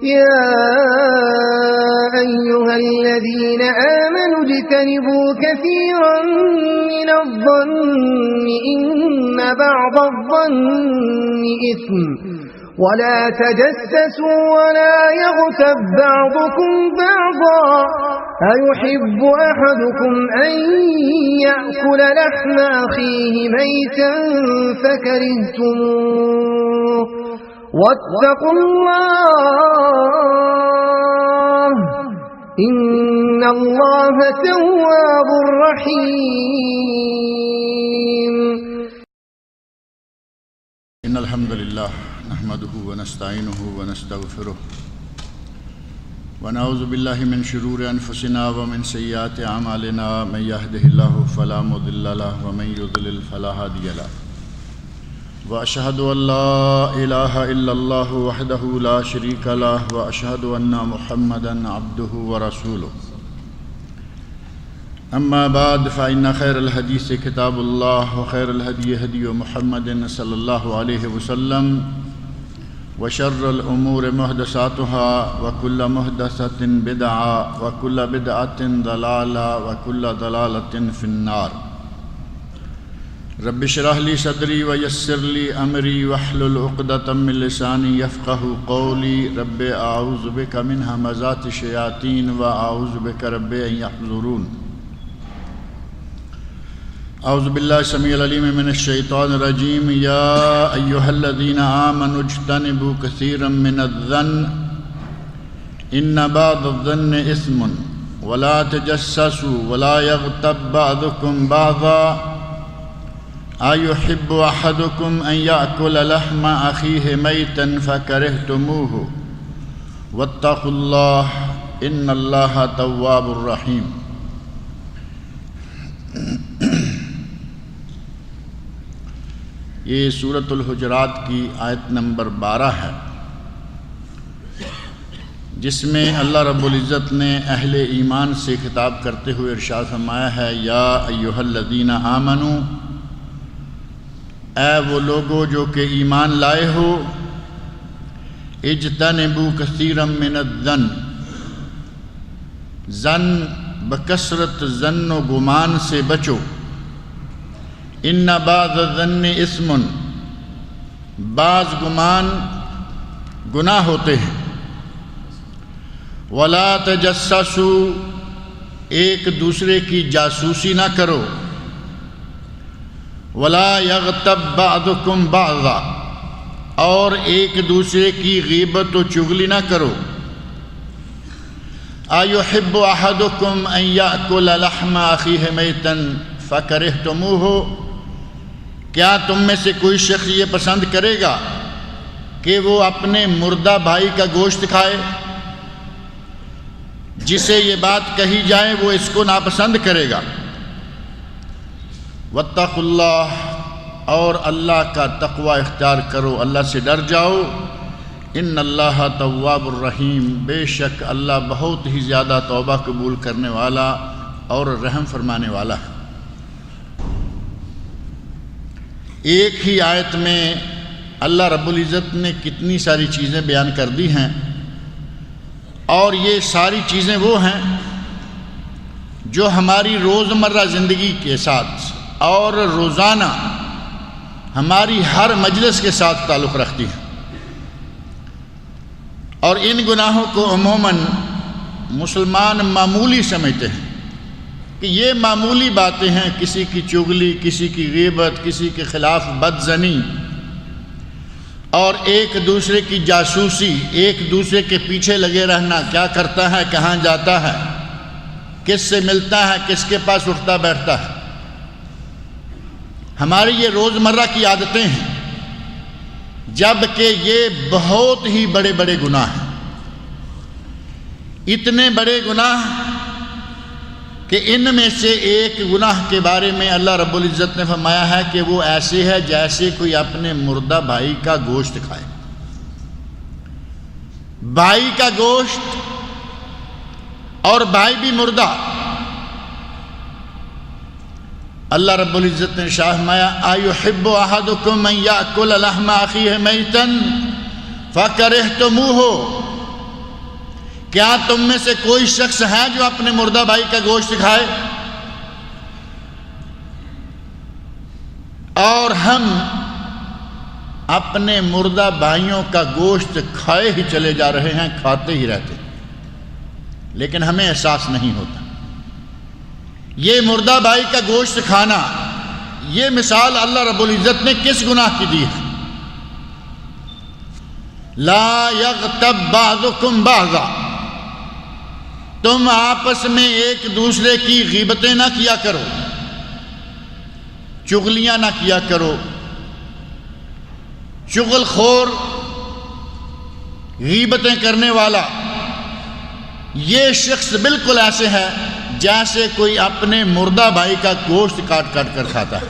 يا أيها الذين آمنوا اجتنبوا كثيرا من الظن إن بعض الظن إثم ولا تجسسوا ولا يغتب بعضكم بعضا أيحب أحدكم أن يأكل لحم أخيه ميتا فكرهتموه واتقوا الله إن الله تواب رحيم. إن الحمد لله نحمده ونستعينه ونستغفره ونعوذ بالله من شرور أنفسنا ومن سيئات أعمالنا من يهده الله فلا مضل له ومن يضلل فلا هادي له وأشهد أن لا إله إلا الله وحده لا شريك له وأشهد أن محمدا عبده ورسوله أما بعد فإن خير الحديث كتاب الله وخير الهدي هدي محمد صلى الله عليه وسلم وشر الأمور محدثاتها وكل محدثة بدعة وكل بدعة ضلالة وكل ضلالة في النار. رب اشرح لي صدري ويسر لي أمري واحلل عقدة من لساني يفقهوا قولي. رب أعوذ بك من همزات الشياطين وأعوذ بك رب أن يحضرون. اعوذ باللہ السمیع العلیم من الشیطان الرجیم. یا ایہا الذین آمنوا اجتنبوا کثیرا من الظن ان بعض الظن اثم ولا تجسسوا ولا یغتب بعضکم بعضا ایحب احدکم ان یأکل لحم اخیہ میتا فکرہتموہ واتقوا اللہ ان اللہ تواب الرحیم. یہ سورۃ الحجرات کی آیت نمبر 12 ہے، جس میں اللہ رب العزت نے اہل ایمان سے خطاب کرتے ہوئے ارشاد فرمایا ہے: یا ایھا الذین آمنو، اے وہ لوگو جو کہ ایمان لائے ہو، اجتنبوا کثیرا من الظن، ظن بکثرت ظن و گمان سے بچو. ان بعض الظن اثم، بعض گمان گناہ ہوتے ہیں. ولا تجسسوا، ایک دوسرے کی جاسوسی نہ کرو. ولا یغتب بعضکم بعضا، اور ایک دوسرے کی غیبت و چغلی نہ کرو. ایحب احدکم ان یأکل لحم اخیہ میتا فکرہتموہ، کیا تم میں سے کوئی شخص یہ پسند کرے گا کہ وہ اپنے مردہ بھائی کا گوشت کھائے؟ جسے یہ بات کہی جائے وہ اس کو ناپسند کرے گا. واتقوا اللہ، اور اللہ کا تقوی اختیار کرو، اللہ سے ڈر جاؤ. ان اللہ تواب الرحیم، بے شک اللہ بہت ہی زیادہ توبہ قبول کرنے والا اور رحم فرمانے والا ہے. ایک ہی آیت میں اللہ رب العزت نے کتنی ساری چیزیں بیان کر دی ہیں، اور یہ ساری چیزیں وہ ہیں جو ہماری روزمرہ زندگی کے ساتھ اور روزانہ ہماری ہر مجلس کے ساتھ تعلق رکھتی ہیں. اور ان گناہوں کو عموماً مسلمان معمولی سمجھتے ہیں کہ یہ معمولی باتیں ہیں، کسی کی چغلی، کسی کی غیبت، کسی کے خلاف بدظنی، اور ایک دوسرے کی جاسوسی، ایک دوسرے کے پیچھے لگے رہنا، کیا کرتا ہے، کہاں جاتا ہے، کس سے ملتا ہے، کس کے پاس اٹھتا بیٹھتا ہے. ہماری یہ روزمرہ کی عادتیں ہیں، جبکہ یہ بہت ہی بڑے بڑے گناہ ہیں. اتنے بڑے گناہ کہ ان میں سے ایک گناہ کے بارے میں اللہ رب العزت نے فرمایا ہے کہ وہ ایسے ہے جیسے کوئی اپنے مردہ بھائی کا گوشت کھائے. بھائی کا گوشت اور بھائی بھی مردہ. اللہ رب العزت نے ارشاد فرمایا: ایحب احدکم ان یأکل لحم اخیہ میتا فکرہتموہ کیا تم میں سے کوئی شخص ہے جو اپنے مردہ بھائی کا گوشت کھائے؟ اور ہم اپنے مردہ بھائیوں کا گوشت کھائے ہی چلے جا رہے ہیں، کھاتے ہی رہتے، لیکن ہمیں احساس نہیں ہوتا۔ یہ مردہ بھائی کا گوشت کھانا، یہ مثال اللہ رب العزت نے کس گناہ کی دی ہے؟ لا یغتب بعضکم بعضا، تم آپس میں ایک دوسرے کی غیبتیں نہ کیا کرو، چغلیاں نہ کیا کرو۔ چغل خور، غیبتیں کرنے والا، یہ شخص بالکل ایسے ہے جیسے کوئی اپنے مردہ بھائی کا گوشت کاٹ کاٹ کر کھاتا ہے۔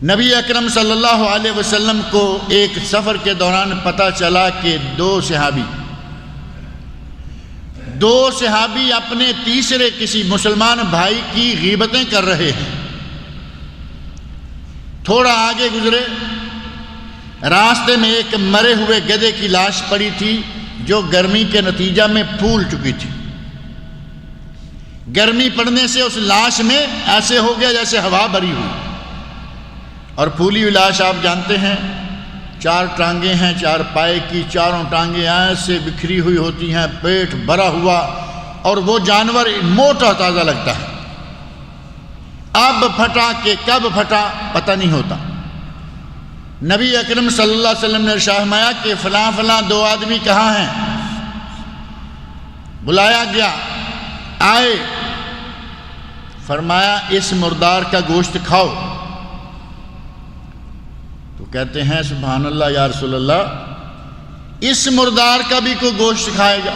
نبی اکرم صلی اللہ علیہ وسلم کو ایک سفر کے دوران پتہ چلا کہ دو صحابی اپنے تیسرے کسی مسلمان بھائی کی غیبتیں کر رہے ہیں۔ تھوڑا آگے گزرے، راستے میں ایک مرے ہوئے گدھے کی لاش پڑی تھی جو گرمی کے نتیجہ میں پھول چکی تھی۔ گرمی پڑنے سے اس لاش میں ایسے ہو گیا جیسے ہوا بھری ہوئی، اور پھولی ہوئی لاش آپ جانتے ہیں، 4 ٹانگیں ہیں، 4 پائے کی، چاروں ٹانگیں ایسے بکھری ہوئی ہوتی ہیں، پیٹ بھرا ہوا، اور وہ جانور موٹا تازہ لگتا ہے۔ اب پھٹا کہ کب پھٹا پتہ نہیں ہوتا۔ نبی اکرم صلی اللہ علیہ وسلم نے ارشاد فرمایا کہ فلاں فلاں 2 آدمی کہاں ہیں؟ بلایا گیا، آئے، فرمایا اس مردار کا گوشت کھاؤ۔ تو کہتے ہیں سبحان اللہ یا رسول اللہ، اس مردار کا بھی کوئی گوشت کھائے گا؟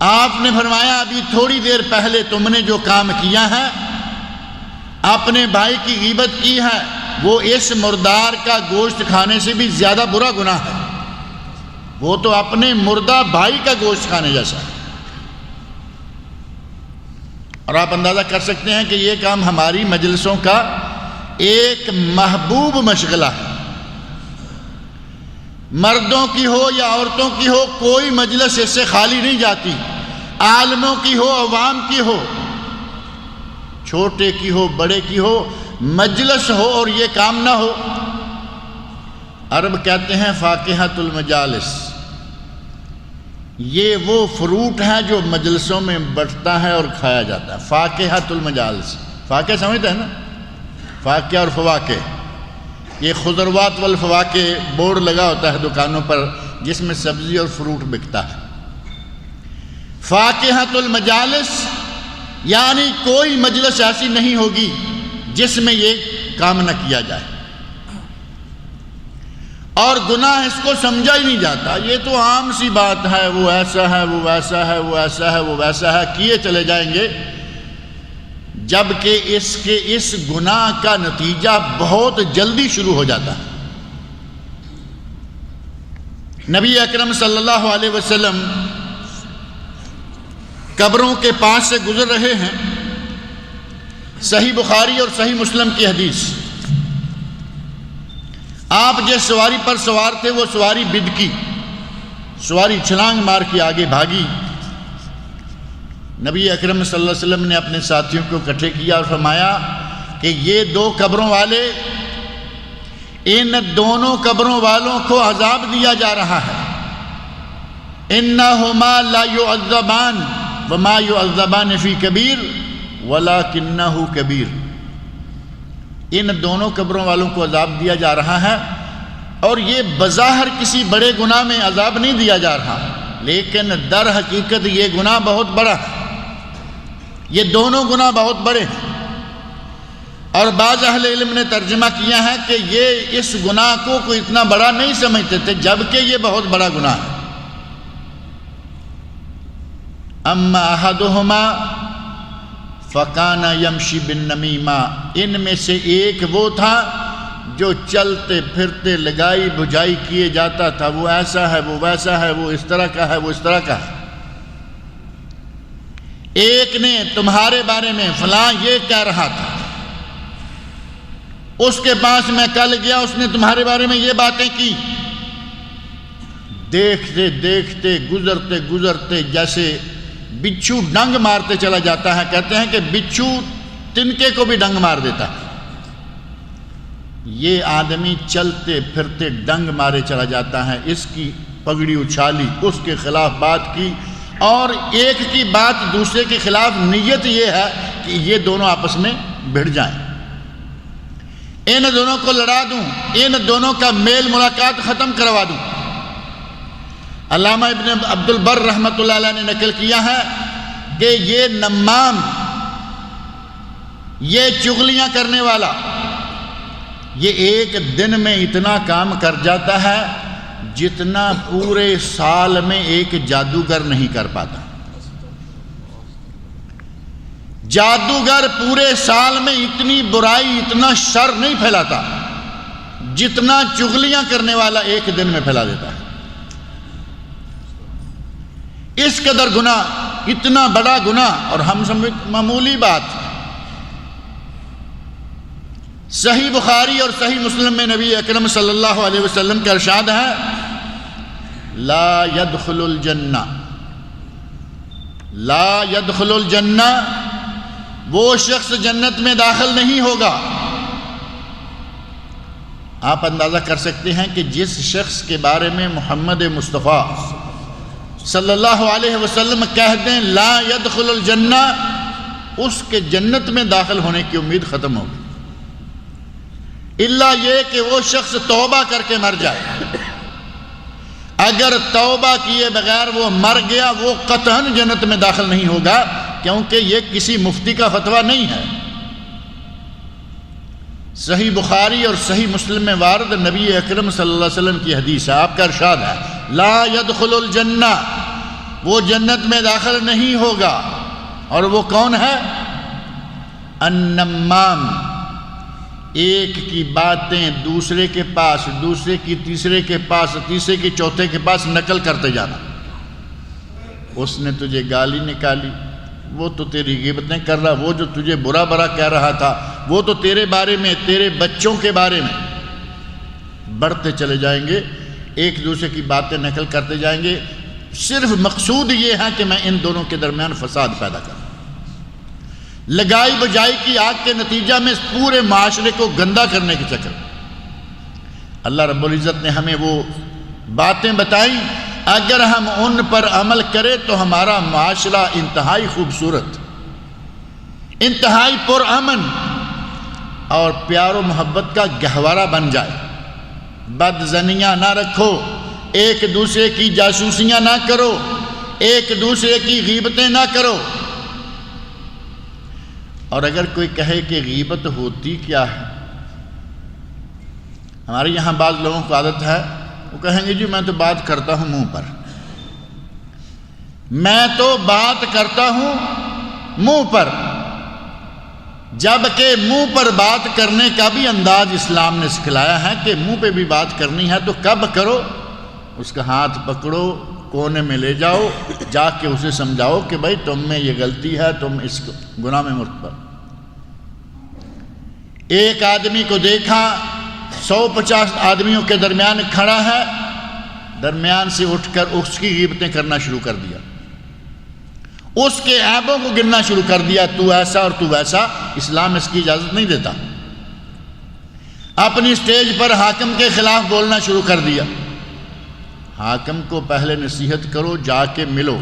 آپ نے فرمایا ابھی تھوڑی دیر پہلے تم نے جو کام کیا ہے، اپنے بھائی کی غیبت کی ہے، وہ اس مردار کا گوشت کھانے سے بھی زیادہ برا گناہ ہے۔ وہ تو اپنے مردہ بھائی کا گوشت کھانے جیسا ہے۔ اور آپ اندازہ کر سکتے ہیں کہ یہ کام ہماری مجلسوں کا ایک محبوب مشغلہ ہے۔ مردوں کی ہو یا عورتوں کی ہو، کوئی مجلس اس سے خالی نہیں جاتی، عالموں کی ہو، عوام کی ہو، چھوٹے کی ہو، بڑے کی ہو، مجلس ہو اور یہ کام نہ ہو۔ عرب کہتے ہیں فاکہۃ المجالس، یہ وہ فروٹ ہے جو مجلسوں میں بٹتا ہے اور کھایا جاتا ہے۔ فاکہۃ المجالس، فاکہ سمجھتے ہیں نا، فاکہ اور فواکہ، یہ خضروات والفواکہ بورڈ لگا ہوتا ہے دکانوں پر جس میں سبزی اور فروٹ بکتا ہے۔ فاکہۃ المجالس یعنی کوئی مجلس ایسی نہیں ہوگی جس میں یہ کام نہ کیا جائے، اور گناہ اس کو سمجھا ہی نہیں جاتا، یہ تو عام سی بات ہے، وہ ایسا ہے، وہ ویسا ہے، وہ ایسا ہے، وہ ویسا ہے، کیے چلے جائیں گے، جبکہ اس گناہ کا نتیجہ بہت جلدی شروع ہو جاتا ہے۔ نبی اکرم صلی اللہ علیہ وسلم قبروں کے پاس سے گزر رہے ہیں، صحیح بخاری اور صحیح مسلم کی حدیث۔ آپ جس سواری پر سوار تھے وہ سواری بدکی، سواری چھلانگ مار کے آگے بھاگی۔ نبی اکرم صلی اللہ علیہ وسلم نے اپنے ساتھیوں کو اکٹھے کیا اور فرمایا کہ یہ 2 قبروں والے، ان دونوں قبروں والوں کو عذاب دیا جا رہا ہے۔ انہما لا يعذبان وما يعذبان فی کبیر ولکنہ کبیر، ان دونوں قبروں والوں کو عذاب دیا جا رہا ہے، اور یہ بظاہر کسی بڑے گناہ میں عذاب نہیں دیا جا رہا، لیکن در حقیقت یہ گناہ بہت بڑا ہے، یہ دونوں گناہ بہت بڑے ہیں۔ اور بعض اہل علم نے ترجمہ کیا ہے کہ یہ اس گناہ کو کوئی اتنا بڑا نہیں سمجھتے تھے، جبکہ یہ بہت بڑا گناہ ہے۔ اما احدہما فکان یمشی بالنمیمہ، ان میں سے ایک وہ تھا جو چلتے پھرتے لگائی بجائی کیے جاتا تھا، وہ ایسا ہے، وہ ویسا ہے، وہ اس طرح کا ہے، وہ اس طرح کا ہے۔ ایک نے تمہارے بارے میں فلاں یہ کہہ رہا تھا، اس کے پاس میں کل گیا، اس نے تمہارے بارے میں یہ باتیں کی۔ دیکھتے دیکھتے گزرتے گزرتے جیسے بچھو ڈنگ مارتے چلا جاتا ہے. کہتے ہیں کہ بچھو تنکے کو بھی ڈنگ مار دیتا ہے. یہ آدمی چلتے پھرتے ڈنگ مارے چلا جاتا ہے. اس کی پگڑی اچھالی، اس کے خلاف بات کی، اور ایک کی بات دوسرے کے خلاف نیت یہ ہے کہ یہ دونوں آپس میں بھڑ جائیں، ان دونوں کو لڑا دوں، ان دونوں کا میل ملاقات ختم کروا دوں. علامہ ابن عبد البر رحمۃ اللہ علیہ نے نقل کیا ہے کہ یہ نمام، یہ چغلیاں کرنے والا، یہ ایک دن میں اتنا کام کر جاتا ہے جتنا پورے سال میں ایک جادوگر نہیں کر پاتا. جادوگر پورے سال میں اتنی برائی، اتنا شر نہیں پھیلاتا جتنا چغلیاں کرنے والا ایک دن میں پھیلا دیتا ہے. اس قدر گناہ، اتنا بڑا گناہ، اور ہم سمجھ معمولی بات. صحیح بخاری اور صحیح مسلم میں نبی اکرم صلی اللہ علیہ وسلم کا ارشاد ہے، لا يدخل الجنہ، لا يدخل الجنہ، وہ شخص جنت میں داخل نہیں ہوگا. آپ اندازہ کر سکتے ہیں کہ جس شخص کے بارے میں محمد مصطفیٰ صلی اللہ علیہ وسلم کہہ دیں لا يدخل الجنہ، اس کے جنت میں داخل ہونے کی امید ختم ہوگی، الا یہ کہ وہ شخص توبہ کر کے مر جائے. اگر توبہ کیے بغیر وہ مر گیا، وہ قطعاً جنت میں داخل نہیں ہوگا، کیونکہ یہ کسی مفتی کا فتویٰ نہیں ہے. صحیح بخاری اور صحیح مسلم میں وارد نبی اکرم صلی اللہ علیہ وسلم کی حدیث ہے. آپ کا ارشاد ہے لا يدخل الجنہ، وہ جنت میں داخل نہیں ہوگا. اور وہ کون ہے؟ النمام، ایک کی باتیں دوسرے کے پاس، دوسرے کی تیسرے کے پاس، تیسرے کی چوتھے کے پاس نقل کرتے جانا. اس نے تجھے گالی نکالی، وہ تو تیری غیبتیں کر رہا، وہ جو تجھے برا برا کہہ رہا تھا وہ تو تیرے بارے میں، تیرے بچوں کے بارے میں. بڑھتے چلے جائیں گے، ایک دوسرے کی باتیں نقل کرتے جائیں گے. صرف مقصود یہ ہے کہ میں ان دونوں کے درمیان فساد پیدا کروں. لگائی بجائی کی آگ کے نتیجہ میں پورے معاشرے کو گندا کرنے کے چکر. اللہ رب العزت نے ہمیں وہ باتیں بتائیں، اگر ہم ان پر عمل کریں تو ہمارا معاشرہ انتہائی خوبصورت، انتہائی پرامن اور پیار و محبت کا گہوارہ بن جائے. بدزنیاں نہ رکھو، ایک دوسرے کی جاسوسیاں نہ کرو، ایک دوسرے کی غیبتیں نہ کرو. اور اگر کوئی کہے کہ غیبت ہوتی کیا ہے، ہمارے یہاں بعض لوگوں کو عادت ہے، وہ کہیں گے جی میں تو بات کرتا ہوں منہ پر، میں تو بات کرتا ہوں منہ پر. جبکہ منہ پر بات کرنے کا بھی انداز اسلام نے سکھلایا ہے کہ منہ پہ بھی بات کرنی ہے تو کب کرو؟ اس کا ہاتھ پکڑو، کونے میں لے جاؤ، جا کے اسے سمجھاؤ کہ بھائی تم میں یہ غلطی ہے، تم اس گناہ میں مرتکب. ایک آدمی کو دیکھا 150 آدمیوں کے درمیان کھڑا ہے، درمیان سے اٹھ کر اس کی غیبتیں کرنا شروع کر دیا، اس کے عیبوں کو گننا شروع کر دیا، تو ایسا اور تو ویسا. اسلام اس کی اجازت نہیں دیتا. اپنی سٹیج پر حاکم کے خلاف بولنا شروع کر دیا. حاکم کو پہلے نصیحت کرو، جا کے ملو.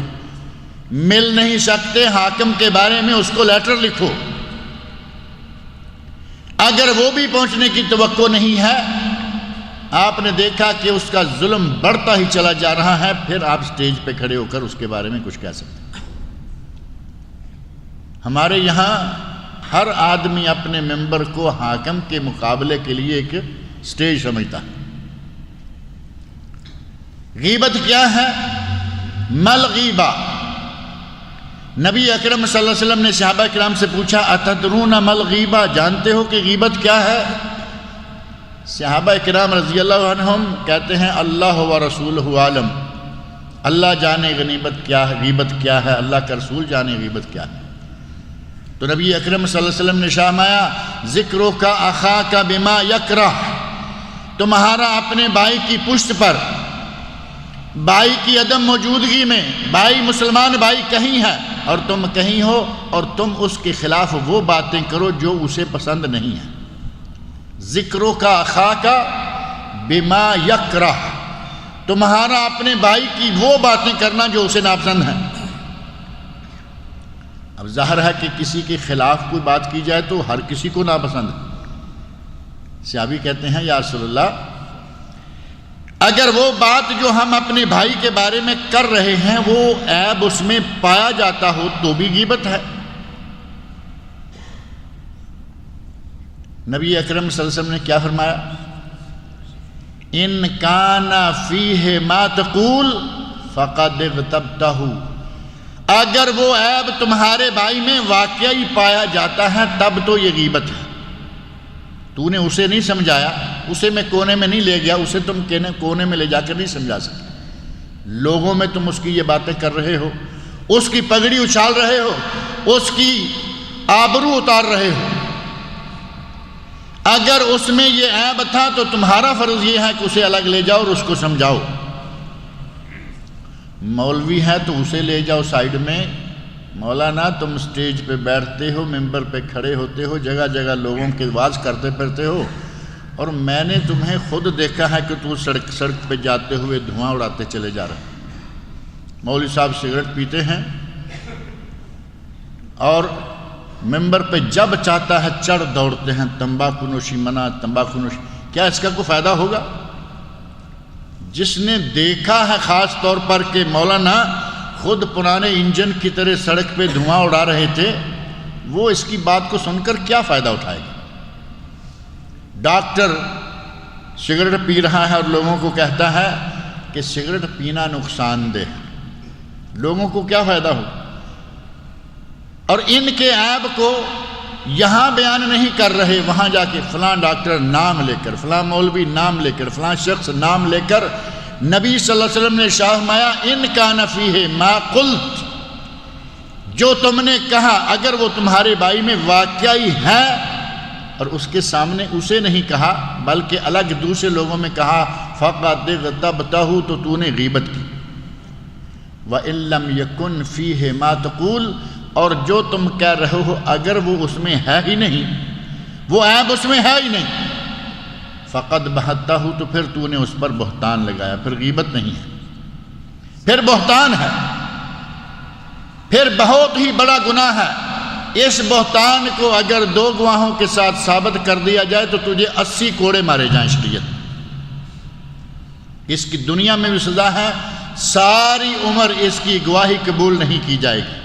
مل نہیں سکتے، حاکم کے بارے میں اس کو لیٹر لکھو. اگر وہ بھی پہنچنے کی توقع نہیں ہے، آپ نے دیکھا کہ اس کا ظلم بڑھتا ہی چلا جا رہا ہے، پھر آپ سٹیج پہ کھڑے ہو کر اس کے بارے میں کچھ کہہ سکتے ہیں. ہمارے یہاں ہر آدمی اپنے ممبر کو حاکم کے مقابلے کے لیے ایک سٹیج سمجھتا ہے. غیبت کیا ہے؟ مل غیبہ. نبی اکرم صلی اللہ علیہ وسلم نے صحابہ کرام سے پوچھا اتدرون مل غیبہ، جانتے ہو کہ غیبت کیا ہے؟ صحابہ کرام رضی اللہ عنہم کہتے ہیں اللہ و رسولہ عالم، اللہ جانے غیبت کیا ہے، غیبت کیا ہے، اللہ کا رسول جانے غیبت کیا ہے. تو نبی اکرم صلی اللہ علیہ وسلم نے فرمایا ذکرو کا اخا کا بما یکرہ، تمہارا اپنے بھائی کی پشت پر بھائی کی عدم موجودگی میں بھائی مسلمان بھائی کہیں ہے اور تم کہیں ہو اور تم اس کے خلاف وہ باتیں کرو جو اسے پسند نہیں ہے. ذکروں کا اخاکا بما یکرہ، تمہارا اپنے بھائی کی وہ باتیں کرنا جو اسے ناپسند ہے. اب ظاہر ہے کہ کسی کے خلاف کوئی بات کی جائے تو ہر کسی کو ناپسند ہے. صحابی کہتے ہیں یا رسول اللہ، اگر وہ بات جو ہم اپنے بھائی کے بارے میں کر رہے ہیں وہ عیب اس میں پایا جاتا ہو تو بھی غیبت ہے. نبی اکرم صلی اللہ علیہ وسلم نے کیا فرمایا؟ ان کان فیہ ما تقول فقد اغتبتہ، اگر وہ عیب تمہارے بھائی میں واقعی پایا جاتا ہے تب تو یہ غیبت ہے. تو نے اسے نہیں سمجھایا، اسے میں کونے میں نہیں لے گیا، اسے تم کونے میں لے جا کر نہیں سمجھا سکتے. لوگوں میں تم اس کی یہ باتیں کر رہے ہو، اس کی پگڑی اچھال رہے ہو، اس کی آبرو اتار رہے ہو. اگر اس میں یہ عیب تھا تو تمہارا فرض یہ ہے کہ اسے الگ لے جاؤ اور اس کو سمجھاؤ. مولوی ہے تو اسے لے جاؤ سائیڈ میں. مولانا تم سٹیج پہ بیٹھتے ہو، ممبر پہ کھڑے ہوتے ہو، جگہ جگہ لوگوں کے واز کرتے پھرتے ہو، اور میں نے تمہیں خود دیکھا ہے کہ تو سڑک پہ جاتے ہوئے دھواں اڑاتے چلے جا رہے. مولوی صاحب سگریٹ پیتے ہیں اور ممبر پہ جب چاہتا ہے چڑھ دوڑتے ہیں، تمباکو نوشی منع، تمباکو نوشی. کیا اس کا کوئی فائدہ ہوگا؟ جس نے دیکھا ہے خاص طور پر کہ مولانا خود پرانے انجن کی طرح سڑک پہ دھواں اڑا رہے تھے، وہ اس کی بات کو سن کر کیا فائدہ اٹھائے گا؟ ڈاکٹر سگریٹ پی رہا ہے اور لوگوں کو کہتا ہے کہ سگریٹ پینا نقصان دہ، لوگوں کو کیا فائدہ ہو؟ اور ان کے عیب کو یہاں بیان نہیں کر رہے، وہاں جا کے فلاں ڈاکٹر نام لے کر، فلاں مولوی نام لے کر، فلاں شخص نام لے کر نبی صلی اللہ علیہ وسلم نے ارشاد فرمایا ان کان فیہ ما قلت، جو تم نے کہا اگر وہ تمہارے بھائی میں واقعی ہے، اور اس کے سامنے اسے نہیں کہا بلکہ الگ دوسرے لوگوں میں کہا فقد اغتبتہ، تو نے غیبت کی. وَإِن لَّمْ يَكُنْ فِيهِ مَا تَقُولُ، اور جو تم کہہ رہے ہو اگر وہ اس میں ہے ہی نہیں، وہ عیب اس میں ہے ہی نہیں، فقد بہتہ، تو پھر تو نے اس پر بہتان لگایا. پھر غیبت نہیں ہے، پھر بہتان ہے، پھر بہت ہی بڑا گناہ ہے. اس بہتان کو اگر 2 گواہوں کے ساتھ ثابت کر دیا جائے تو تجھے 80 کوڑے مارے جائیں شریعت. اس کی دنیا میں بھی سزا ہے، ساری عمر اس کی گواہی قبول نہیں کی جائے گی.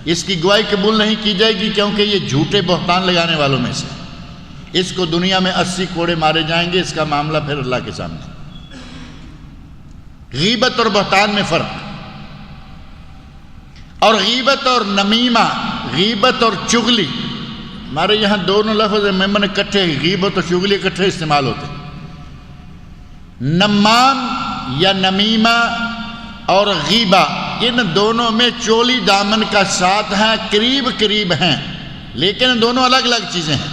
اس کی گواہی قبول نہیں کی جائے گی کیونکہ یہ جھوٹے بہتان لگانے والوں میں سے. اس کو دنیا میں 80 کوڑے مارے جائیں گے، اس کا معاملہ پھر اللہ کے سامنے. غیبت اور بہتان میں فرق. اور غیبت اور نمیمہ، غیبت اور چغلی، ہمارے یہاں دونوں لفظ میں نے کٹھے، غیبت اور چغلی اکٹھے استعمال ہوتے. نمام یا نمیمہ اور غیبہ، ان دونوں میں چولی دامن کا ساتھ ہے، قریب قریب ہیں، لیکن دونوں الگ الگ چیزیں ہیں.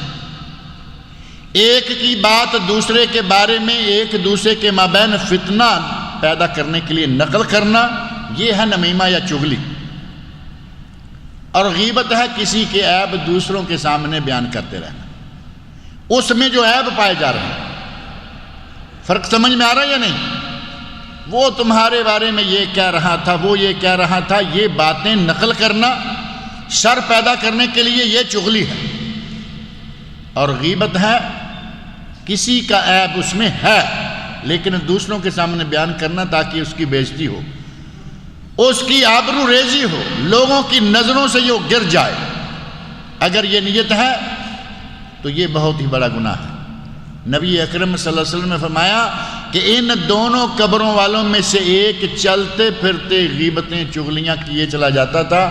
ایک کی بات دوسرے کے بارے میں ایک دوسرے کے مابین فتنہ پیدا کرنے کے لیے نقل کرنا، یہ ہے نمیمہ یا چغلی. اور غیبت ہے کسی کے عیب دوسروں کے سامنے بیان کرتے رہنا، اس میں جو عیب پائے جا رہے ہیں. فرق سمجھ میں آ رہا ہے یا نہیں؟ وہ تمہارے بارے میں یہ کہہ رہا تھا، وہ یہ کہہ رہا تھا، یہ باتیں نقل کرنا شر پیدا کرنے کے لیے، یہ چغلی ہے. اور غیبت ہے کسی کا عیب اس میں ہے لیکن دوسروں کے سامنے بیان کرنا تاکہ اس کی بے عزتی ہو، اس کی آبرو ریزی ہو، لوگوں کی نظروں سے یہ گر جائے. اگر یہ نیت ہے تو یہ بہت ہی بڑا گناہ ہے. نبی اکرم صلی اللہ علیہ وسلم نے فرمایا کہ ان دونوں قبروں والوں میں سے ایک چلتے پھرتے غیبتیں چغلیاں کیے چلا جاتا تھا،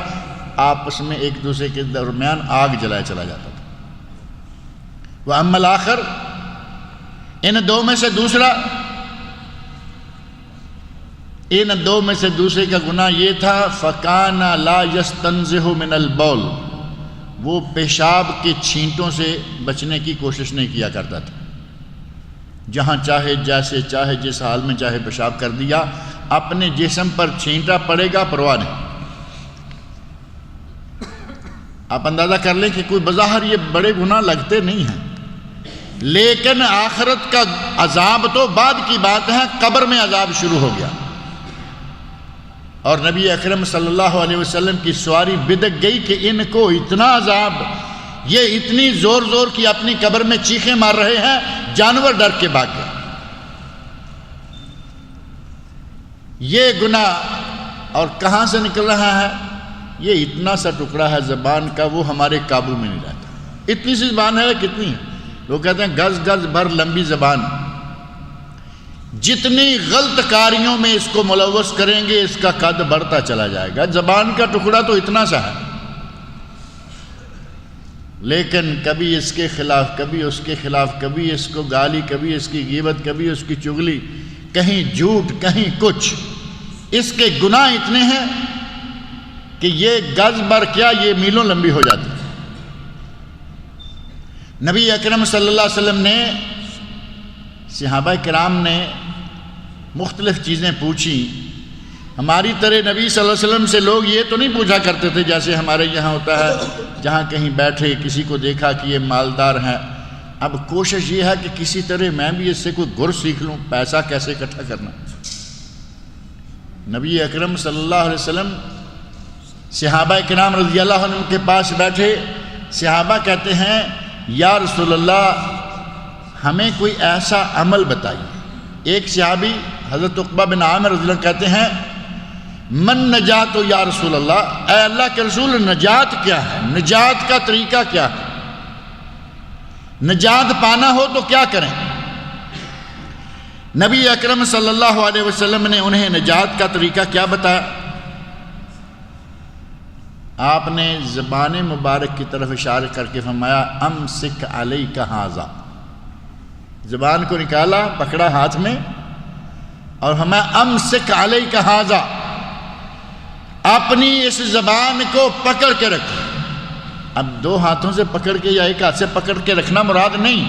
آپس میں ایک دوسرے کے درمیان آگ جلائے چلا جاتا تھا. وَأَمَّا الْآخَرُ، ان دو میں سے دوسرے کا گناہ یہ تھا فَكَانَ لَا يَسْتَنزِهُ مِنَ الْبَوْلِ، وہ پیشاب کے چھینٹوں سے بچنے کی کوشش نہیں کیا کرتا تھا. جہاں چاہے جیسے چاہے جس حال میں چاہے پیشاب کر دیا، اپنے جسم پر چھینٹا پڑے گا پرواہ نہیں۔ آپ اندازہ کر لیں کہ کوئی بظاہر یہ بڑے گناہ لگتے نہیں ہیں، لیکن آخرت کا عذاب تو بعد کی بات ہے، قبر میں عذاب شروع ہو گیا۔ اور نبی اکرم صلی اللہ علیہ وسلم کی سواری بدک گئی کہ ان کو اتنا عذاب، یہ اتنی زور زور کی اپنی قبر میں چیخیں مار رہے ہیں، جانور ڈر کے بھاگ گئے۔ یہ گناہ اور کہاں سے نکل رہا ہے؟ یہ اتنا سا ٹکڑا ہے زبان کا، وہ ہمارے قابو میں نہیں رہتا۔ اتنی سی زبان ہے، کتنی ہے؟ لوگ کہتے ہیں گز گز بھر لمبی زبان۔ جتنی غلط کاریوں میں اس کو ملوث کریں گے اس کا قد بڑھتا چلا جائے گا۔ زبان کا ٹکڑا تو اتنا سا ہے، لیکن کبھی اس کے خلاف، کبھی اس کے خلاف، کبھی اس کو گالی، کبھی اس کی غیبت، کبھی اس کی چغلی، کہیں جھوٹ، کہیں کچھ۔ اس کے گناہ اتنے ہیں کہ یہ گز بر کیا، یہ میلوں لمبی ہو جاتی ہے۔ نبی اکرم صلی اللہ علیہ وسلم نے، صحابہ کرام نے مختلف چیزیں پوچھی۔ ہماری طرح نبی صلی اللہ علیہ وسلم سے لوگ یہ تو نہیں پوچھا کرتے تھے جیسے ہمارے یہاں ہوتا ہے، جہاں کہیں بیٹھے کسی کو دیکھا کہ یہ مالدار ہے، اب کوشش یہ ہے کہ کسی طرح میں بھی اس سے کوئی گر سیکھ لوں، پیسہ کیسے اکٹھا کرنا۔ نبی اکرم صلی اللہ علیہ وسلم صحابہ کرام رضی اللہ عنہ کے پاس بیٹھے، صحابہ کہتے ہیں یا رسول اللہ ہمیں کوئی ایسا عمل بتائیے۔ ایک صحابی حضرت عقبہ بن عامر رضی اللہ عنہ کہتے ہیں من نجات یا رسول اللہ، اے اللہ کے رسول نجات کیا ہے؟ نجات کا طریقہ کیا ہے؟ نجات پانا ہو تو کیا کریں؟ نبی اکرم صلی اللہ علیہ وسلم نے انہیں نجات کا طریقہ کیا بتایا؟ آپ نے زبان مبارک کی طرف اشارہ کر کے فرمایا امسک علیک ھذا، زبان کو نکالا، پکڑا ہاتھ میں اور فرمایا امسک علیک ھذا، اپنی اس زبان کو پکڑ کے رکھو۔ اب دو ہاتھوں سے پکڑ کے یا ایک ہاتھ سے پکڑ کے رکھنا مراد نہیں،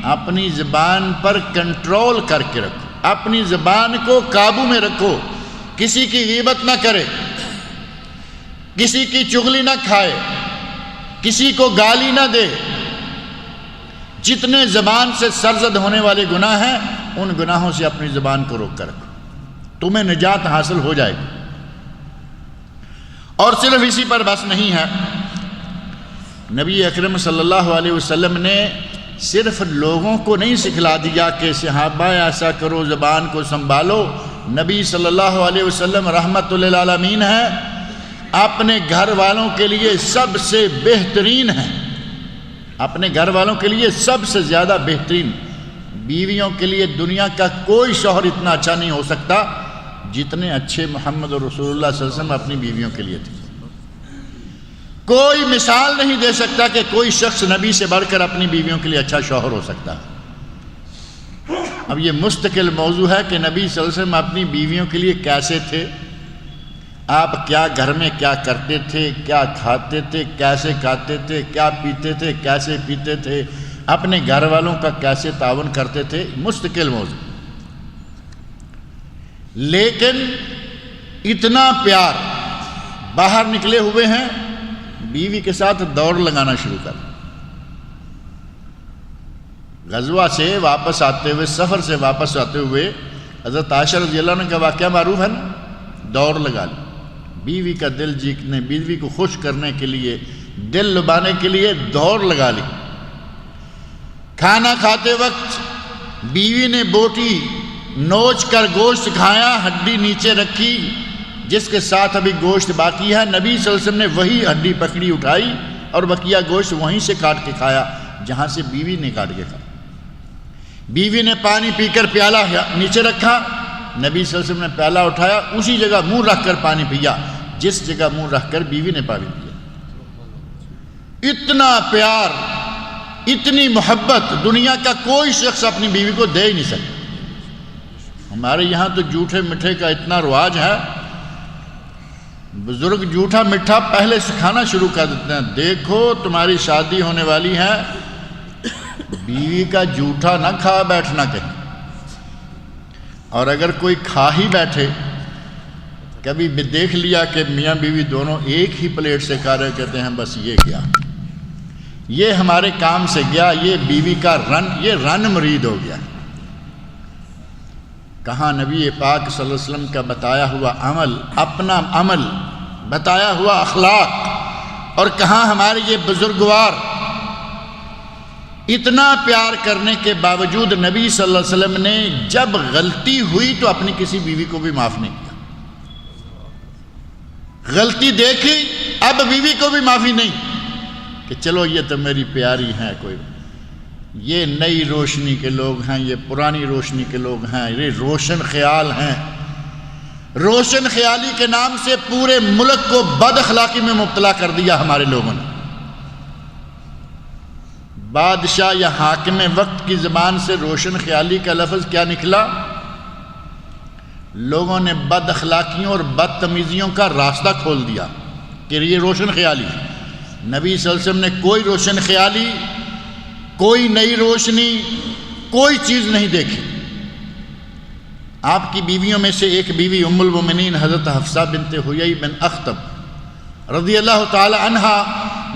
اپنی زبان پر کنٹرول کر کے رکھو، اپنی زبان کو قابو میں رکھو، کسی کی غیبت نہ کرے، کسی کی چغلی نہ کھائے، کسی کو گالی نہ دے۔ جتنے زبان سے سرزد ہونے والے گناہ ہیں ان گناہوں سے اپنی زبان کو روک کر رکھو، تمہیں نجات حاصل ہو جائے گی۔ اور صرف اسی پر بس نہیں ہے، نبی اکرم صلی اللہ علیہ وسلم نے صرف لوگوں کو نہیں سکھلا دیا کہ صحابہ ایسا کرو، زبان کو سنبھالو۔ نبی صلی اللہ علیہ وسلم رحمت للعالمین ہے، اپنے گھر والوں کے لیے سب سے بہترین ہیں، اپنے گھر والوں کے لیے سب سے زیادہ بہترین۔ بیویوں کے لیے دنیا کا کوئی شوہر اتنا اچھا نہیں ہو سکتا جتنے اچھے محمد رسول اللہ صلی اللہ علیہ وسلم اپنی بیویوں کے لیے تھے۔ کوئی مثال نہیں دے سکتا کہ کوئی شخص نبی سے بڑھ کر اپنی بیویوں کے لیے اچھا شوہر ہو سکتا ہے۔ اب یہ مستقل موضوع ہے کہ نبی صلی اللہ علیہ وسلم اپنی بیویوں کے لیے کیسے تھے، آپ کیا گھر میں کیا کرتے تھے، کیا کھاتے تھے، کیسے کھاتے تھے، کیا پیتے تھے، کیسے پیتے تھے، اپنے گھر والوں کا کیسے تعاون کرتے تھے، مستقل موضوع۔ لیکن اتنا پیار، باہر نکلے ہوئے ہیں، بیوی کے ساتھ دوڑ لگانا شروع کر، غزوہ سے واپس آتے ہوئے، سفر سے واپس آتے ہوئے حضرت عائشہ رضی اللہ عنہ کا واقعہ معروف ہے نا، دوڑ لگا لی، بیوی کا دل جیتنے، بیوی کو خوش کرنے کے لیے، دل لبانے کے لیے دوڑ لگا لی۔ کھانا کھاتے وقت بیوی نے بوٹی نوچ کر گوشت کھایا، ہڈی نیچے رکھی جس کے ساتھ ابھی گوشت باقی ہے، نبی صلی اللہ علیہ وسلم نے وہی ہڈی پکڑی اٹھائی اور بقیہ گوشت وہیں سے کاٹ کے کھایا جہاں سے بیوی نے کاٹ کے کھایا۔ بیوی نے پانی پی کر پیالہ نیچے رکھا، نبی صلی اللہ علیہ وسلم نے پیالہ اٹھایا، اسی جگہ منہ رکھ کر پانی پیا جس جگہ منہ رکھ کر بیوی نے پانی پیا۔ اتنا پیار، اتنی محبت دنیا کا کوئی شخص اپنی بیوی کو دے ہی نہیں سکتا۔ ہمارے یہاں تو جھوٹے میٹھے کا اتنا رواج ہے، بزرگ جھوٹا میٹھا پہلے سکھانا شروع کر دیتے ہیں، دیکھو تمہاری شادی ہونے والی ہے، بیوی کا جھوٹا نہ کھا بیٹھنا کہیں، اور اگر کوئی کھا ہی بیٹھے، کبھی بھی دیکھ لیا کہ میاں بیوی دونوں ایک ہی پلیٹ سے کھا رہے، کہتے ہیں بس یہ کیا، یہ ہمارے کام سے گیا، یہ بیوی کا یہ رن مرید ہو گیا۔ کہاں نبی پاک صلی اللہ علیہ وسلم کا بتایا ہوا عمل، اپنا عمل، بتایا ہوا اخلاق، اور کہاں ہمارے یہ بزرگوار اتنا پیار کرنے کے باوجود نبی صلی اللہ علیہ وسلم نے جب غلطی ہوئی تو اپنی کسی بیوی کو بھی معاف نہیں کیا۔ غلطی دیکھی، اب بیوی کو بھی معافی نہیں کہ چلو یہ تو میری پیاری ہے، کوئی یہ نئی روشنی کے لوگ ہیں، یہ پرانی روشنی کے لوگ ہیں، یہ روشن خیال ہیں۔ روشن خیالی کے نام سے پورے ملک کو بد اخلاقی میں مبتلا کر دیا ہمارے لوگوں نے۔ بادشاہ یا حاکم وقت کی زبان سے روشن خیالی کا لفظ کیا نکلا؟ لوگوں نے بد اخلاقیوں اور بدتمیزیوں کا راستہ کھول دیا کہ یہ روشن خیالی ہے۔ نبی صلی اللہ علیہ وسلم نے کوئی روشن خیالی، کوئی نئی روشنی، کوئی چیز نہیں دیکھی۔ آپ کی بیویوں میں سے ایک بیوی ام المومنین حضرت حفصہ بنت حیی بن اخطب رضی اللہ تعالی عنہا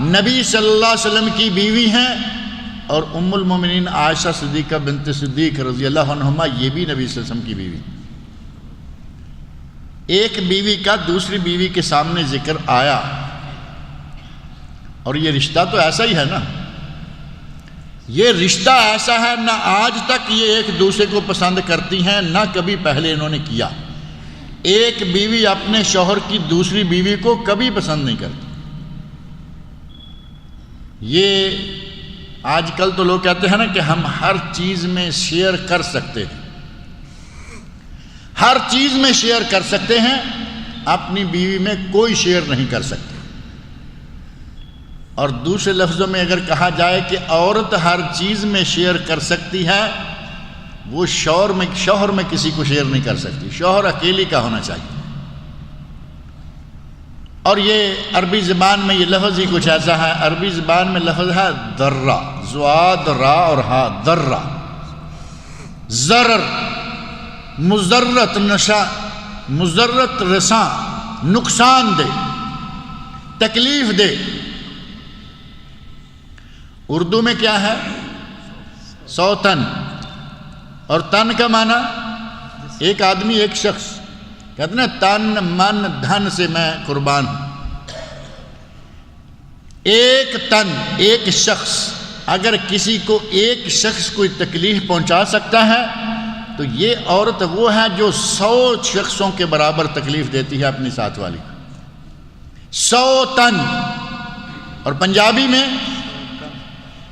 نبی صلی اللہ علیہ وسلم کی بیوی ہیں، اور ام المومنین عائشہ صدیقہ بنت صدیق رضی اللہ عنہما یہ بھی نبی صلی اللہ علیہ وسلم کی بیوی۔ ایک بیوی کا دوسری بیوی کے سامنے ذکر آیا، اور یہ رشتہ تو ایسا ہی ہے نا، یہ رشتہ ایسا ہے، نہ آج تک یہ ایک دوسرے کو پسند کرتی ہیں، نہ کبھی پہلے انہوں نے کیا۔ ایک بیوی اپنے شوہر کی دوسری بیوی کو کبھی پسند نہیں کرتی۔ یہ آج کل تو لوگ کہتے ہیں نا کہ ہم ہر چیز میں شیئر کر سکتے ہیں، ہر چیز میں شیئر کر سکتے ہیں، اپنی بیوی میں کوئی شیئر نہیں کر سکتے۔ اور دوسرے لفظوں میں اگر کہا جائے کہ عورت ہر چیز میں شیئر کر سکتی ہے، وہ شوہر میں کسی کو شیئر نہیں کر سکتی، شوہر اکیلی کا ہونا چاہیے۔ اور یہ عربی زبان میں یہ لفظ ہی کچھ ایسا ہے، عربی زبان میں لفظ ہے ذرہ، زواد را اور ہا، ذرہ، ضرر، مضرت نشا، مضرت رساں، نقصان دے، تکلیف دے۔ اردو میں کیا ہے؟ 100 تن، اور تن کا معنی ایک آدمی، ایک شخص، کہتے ہیں تن من دھن سے میں قربان ہوں۔ ایک تن، ایک شخص، اگر کسی کو ایک شخص کوئی تکلیف پہنچا سکتا ہے تو یہ عورت وہ ہے جو 100 شخصوں کے برابر تکلیف دیتی ہے اپنی ساتھ والی کو۔ 100 تن، اور پنجابی میں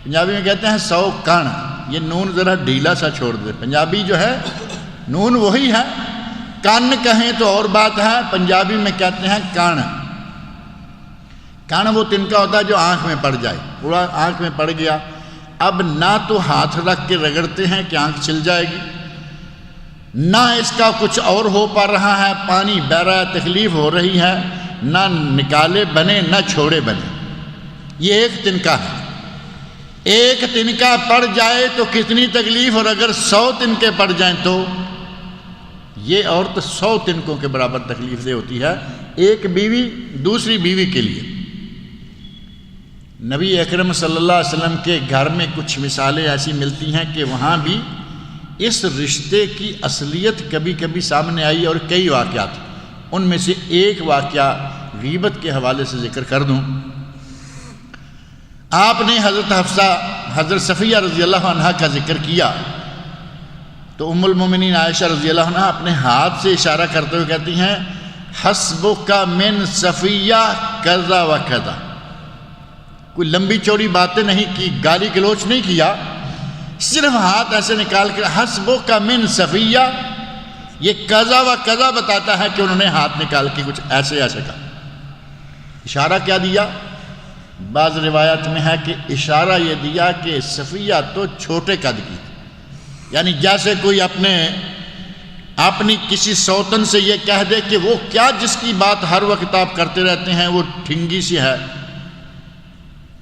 کہتے ہیں 100 کن۔ یہ نون ذرا ڈھیلا سا چھوڑ دے، پنجابی جو ہے نون وہی ہے، کن کہیں تو اور بات ہے، پنجابی میں کہتے ہیں کن۔ کن وہ تنکا ہوتا ہے جو آنکھ میں پڑ جائے، پورا آنکھ میں پڑ گیا، اب نہ تو ہاتھ رکھ کے رگڑتے ہیں کہ آنکھ چل جائے گی، نہ اس کا کچھ اور ہو پا رہا ہے، پانی بہ رہا ہے، تکلیف ہو رہی ہے، نہ نکالے بنے نہ چھوڑے بنے۔ یہ ایک تنکا ہے، ایک تنکا پڑ جائے تو کتنی تکلیف، اور اگر 100 تنکے پڑ جائیں تو یہ عورت 100 تنکوں کے برابر تکلیف دہ ہوتی ہے ایک بیوی دوسری بیوی کے لیے۔ نبی اکرم صلی اللہ علیہ وسلم کے گھر میں کچھ مثالیں ایسی ملتی ہیں کہ وہاں بھی اس رشتے کی اصلیت کبھی کبھی سامنے آئی، اور کئی واقعات، ان میں سے ایک واقعہ غیبت کے حوالے سے ذکر کر دوں۔ آپ نے حضرت حفصہ، حضرت صفیہ رضی اللہ عنہا کا ذکر کیا تو ام المومنین عائشہ رضی اللہ عنہا اپنے ہاتھ سے اشارہ کرتے ہوئے کہتی ہیں حسبک من صفیہ کذا و کذا۔ کوئی لمبی چوڑی باتیں نہیں کی، گالی گلوچ نہیں کیا، صرف ہاتھ ایسے نکال کر حسبک من صفیہ، یہ کذا و کذا بتاتا ہے کہ انہوں نے ہاتھ نکال کے کچھ ایسے ایسے کہا۔ اشارہ کیا دیا؟ بعض روایت میں ہے کہ اشارہ یہ دیا کہ صفیہ تو چھوٹے قد کی، یعنی جیسے کوئی اپنی کسی سوتن سے یہ کہہ دے کہ وہ کیا جس کی بات ہر وقت آپ کرتے رہتے ہیں وہ ٹھنگی سی ہے،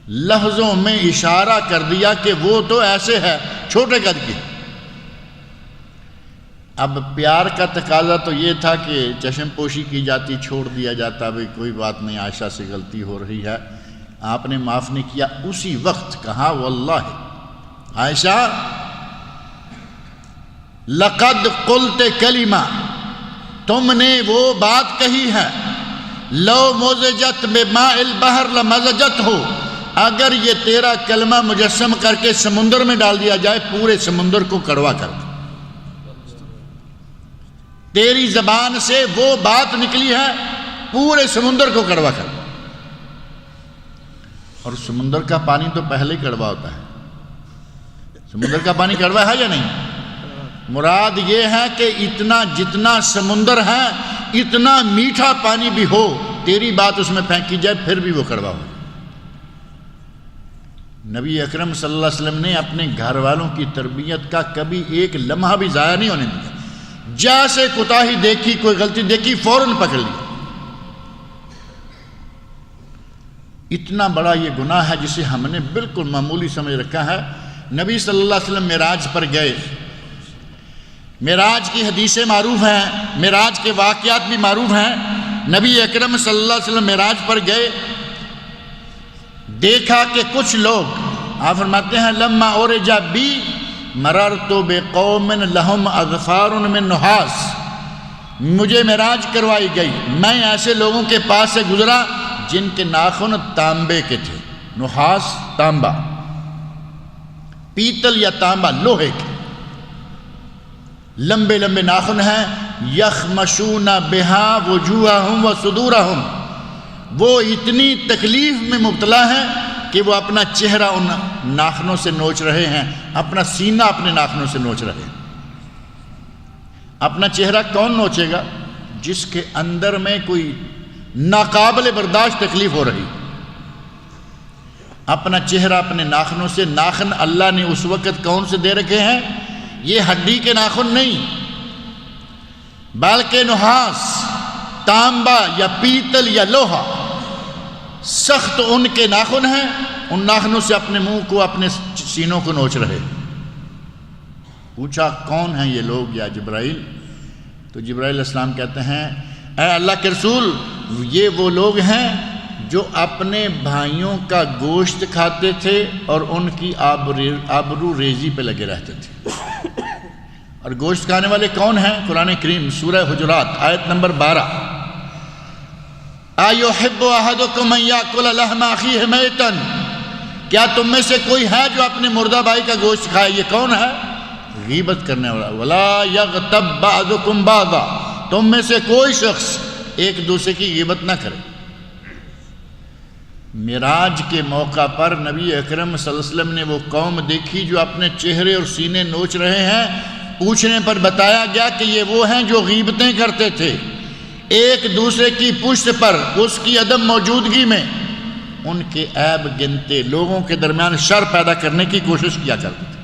لفظوں میں اشارہ کر دیا کہ وہ تو ایسے ہے، چھوٹے قد کی۔ اب پیار کا تقاضا تو یہ تھا کہ چشم پوشی کی جاتی، چھوڑ دیا جاتا، بھئی کوئی بات نہیں، عائشہ سے غلطی ہو رہی ہے، آپ نے معاف نہیں کیا۔ اسی وقت کہا واللہ عائشہ لقد قلت کلمہ، تم نے وہ بات کہی ہے، لو مزجت بماء البحر لمزجت ہو، اگر یہ تیرا کلمہ مجسم کر کے سمندر میں ڈال دیا جائے پورے سمندر کو کڑوا کر دے۔ تیری زبان سے وہ بات نکلی ہے پورے سمندر کو کڑوا کر دے۔ اور سمندر کا پانی تو پہلے ہی کڑوا ہوتا ہے، سمندر کا پانی کڑوا ہے یا نہیں؟ مراد یہ ہے کہ اتنا جتنا سمندر ہے اتنا میٹھا پانی بھی ہو، تیری بات اس میں پھینکی جائے پھر بھی وہ کڑوا ہو۔ نبی اکرم صلی اللہ علیہ وسلم نے اپنے گھر والوں کی تربیت کا کبھی ایک لمحہ بھی ضائع نہیں ہونے دیا۔ جیسے کوتاہی دیکھی، کوئی غلطی دیکھی، فوراً پکڑ لیا۔ اتنا بڑا یہ گناہ ہے جسے ہم نے بالکل معمولی سمجھ رکھا ہے۔ نبی صلی اللہ علیہ وسلم معراج پر گئے، معراج کی حدیثیں معروف ہیں، معراج کے واقعات بھی معروف ہیں۔ نبی اکرم صلی اللہ علیہ وسلم معراج پر گئے، دیکھا کہ کچھ لوگ، آپ فرماتے ہیں لما اورج بی مررت بقوم لہم اظفار من نحاس، مجھے معراج کروائی گئی، میں ایسے لوگوں کے پاس سے گزرا جن کے ناخن تانبے کے تھے، نحاس تانبا، پیتل یا تانبا، لوہے کے، لمبے لمبے ناخن ہیں، یخمشون بہا وجوہہم وصدورہم، وہ اتنی تکلیف میں مبتلا ہیں کہ وہ اپنا چہرہ ان ناخنوں سے نوچ رہے ہیں، اپنا سینہ اپنے ناخنوں سے نوچ رہے ہیں۔ اپنا چہرہ کون نوچے گا؟ جس کے اندر میں کوئی ناقابل برداشت تکلیف ہو رہی۔ اپنا چہرہ اپنے ناخنوں سے، ناخن اللہ نے اس وقت کون سے دے رکھے ہیں؟ یہ ہڈی کے ناخن نہیں، بلکہ نحاس، تانبا یا پیتل یا لوہا، سخت ان کے ناخن ہیں، ان ناخنوں سے اپنے منہ کو، اپنے سینوں کو نوچ رہے۔ پوچھا کون ہیں یہ لوگ یا جبرائیل؟ تو جبرائیل علیہ السلام کہتے ہیں اے اللہ کے رسول، یہ وہ لوگ ہیں جو اپنے بھائیوں کا گوشت کھاتے تھے اور ان کی آبرو ریزی پہ لگے رہتے تھے۔ اور گوشت کھانے والے کون ہیں؟ قرآن کریم سورہ حجرات آیت نمبر 12، أَيُحِبُّ أَحَدُكُمْ أَن يَأْكُلَ لَحْمَ أَخِيهِ مَيْتًا، کیا تم میں سے کوئی ہے جو اپنے مردہ بھائی کا گوشت کھائے؟ یہ کون ہے؟ غیبت کرنے والا۔ وَلَا يَغْتَبْ بَعْضُكُمْ بَعْضًا، تم میں سے کوئی شخص ایک دوسرے کی غیبت نہ کرے۔ معراج کے موقع پر نبی اکرم صلی اللہ علیہ وسلم نے وہ قوم دیکھی جو اپنے چہرے اور سینے نوچ رہے ہیں۔ پوچھنے پر بتایا گیا کہ یہ وہ ہیں جو غیبتیں کرتے تھے، ایک دوسرے کی پشت پر اس کی عدم موجودگی میں ان کے عیب گنتے، لوگوں کے درمیان شر پیدا کرنے کی کوشش کیا کرتے تھے۔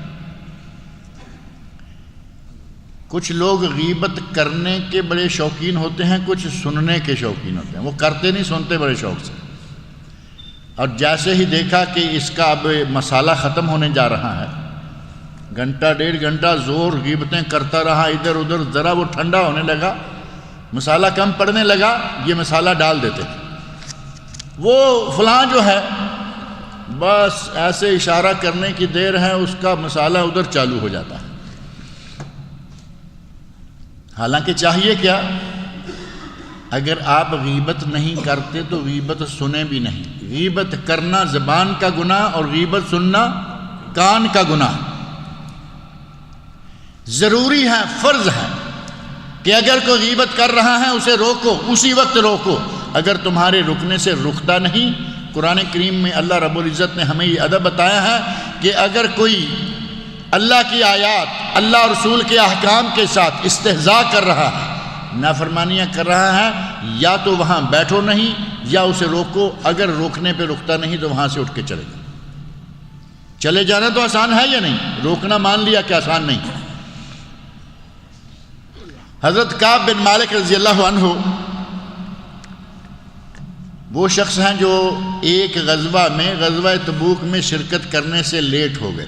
کچھ لوگ غیبت کرنے کے بڑے شوقین ہوتے ہیں، کچھ سننے کے شوقین ہوتے ہیں، وہ کرتے نہیں، سنتے بڑے شوق سے۔ اور جیسے ہی دیکھا کہ اس کا اب مسالہ ختم ہونے جا رہا ہے، گھنٹہ ڈیڑھ گھنٹہ زور غیبتیں کرتا رہا ادھر ادھر، ذرا وہ ٹھنڈا ہونے لگا، مسالہ کم پڑنے لگا، یہ مسالہ ڈال دیتے تھے۔ وہ فلاں جو ہے بس ایسے اشارہ کرنے کی دیر ہے، اس کا مسالہ ادھر چالو ہو جاتا ہے۔ حالانکہ چاہیے کیا؟ اگر آپ غیبت نہیں کرتے تو غیبت سنیں بھی نہیں۔ غیبت کرنا زبان کا گناہ اور غیبت سننا کان کا گناہ۔ ضروری ہے، فرض ہے کہ اگر کوئی غیبت کر رہا ہے اسے روکو، اسی وقت روکو۔ اگر تمہارے رکنے سے رکتا نہیں، قرآن کریم میں اللہ رب العزت نے ہمیں یہ ادب بتایا ہے کہ اگر کوئی اللہ کی آیات، اللہ اور رسول کے احکام کے ساتھ استہزاء کر رہا ہے، نافرمانیاں کر رہا ہے، یا تو وہاں بیٹھو نہیں یا اسے روکو۔ اگر روکنے پہ رکتا نہیں تو وہاں سے اٹھ کے چلے جاؤ۔ چلے جانا تو آسان ہے یا نہیں؟ روکنا مان لیا کہ آسان نہیں۔ حضرت کعب بن مالک رضی اللہ عنہ وہ شخص ہیں جو ایک غزوہ میں، غزوہ تبوک میں شرکت کرنے سے لیٹ ہو گئے۔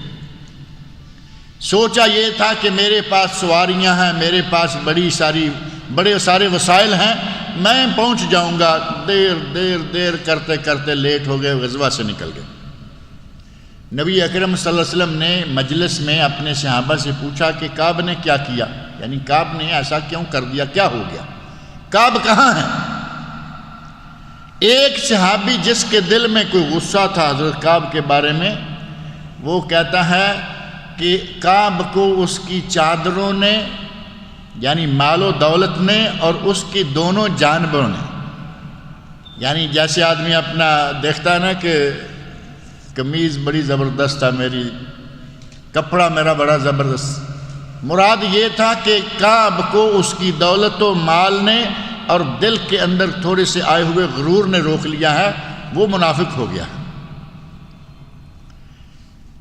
سوچا یہ تھا کہ میرے پاس سواریاں ہیں، میرے پاس بڑے سارے وسائل ہیں، میں پہنچ جاؤں گا، دیر کرتے کرتے لیٹ ہو گئے، غزوہ سے نکل گئے۔ نبی اکرم صلی اللہ علیہ وسلم نے مجلس میں اپنے صحابہ سے پوچھا کہ کعب نے کیا کیا، یعنی کعب نے ایسا کیوں کر دیا، کیا ہو گیا، کعب کہاں ہے؟ ایک صحابی جس کے دل میں کوئی غصہ تھا حضرت کعب کے بارے میں، وہ کہتا ہے کہ کعب کو اس کی چادروں نے، یعنی مال و دولت نے، اور اس کی دونوں جانبوں نے، یعنی جیسے آدمی اپنا دیکھتا ہے نا کہ قمیض بڑی زبردست ہے میری، کپڑا میرا بڑا زبردست، مراد یہ تھا کہ کعب کو اس کی دولت و مال نے اور دل کے اندر تھوڑے سے آئے ہوئے غرور نے روک لیا ہے، وہ منافق ہو گیا۔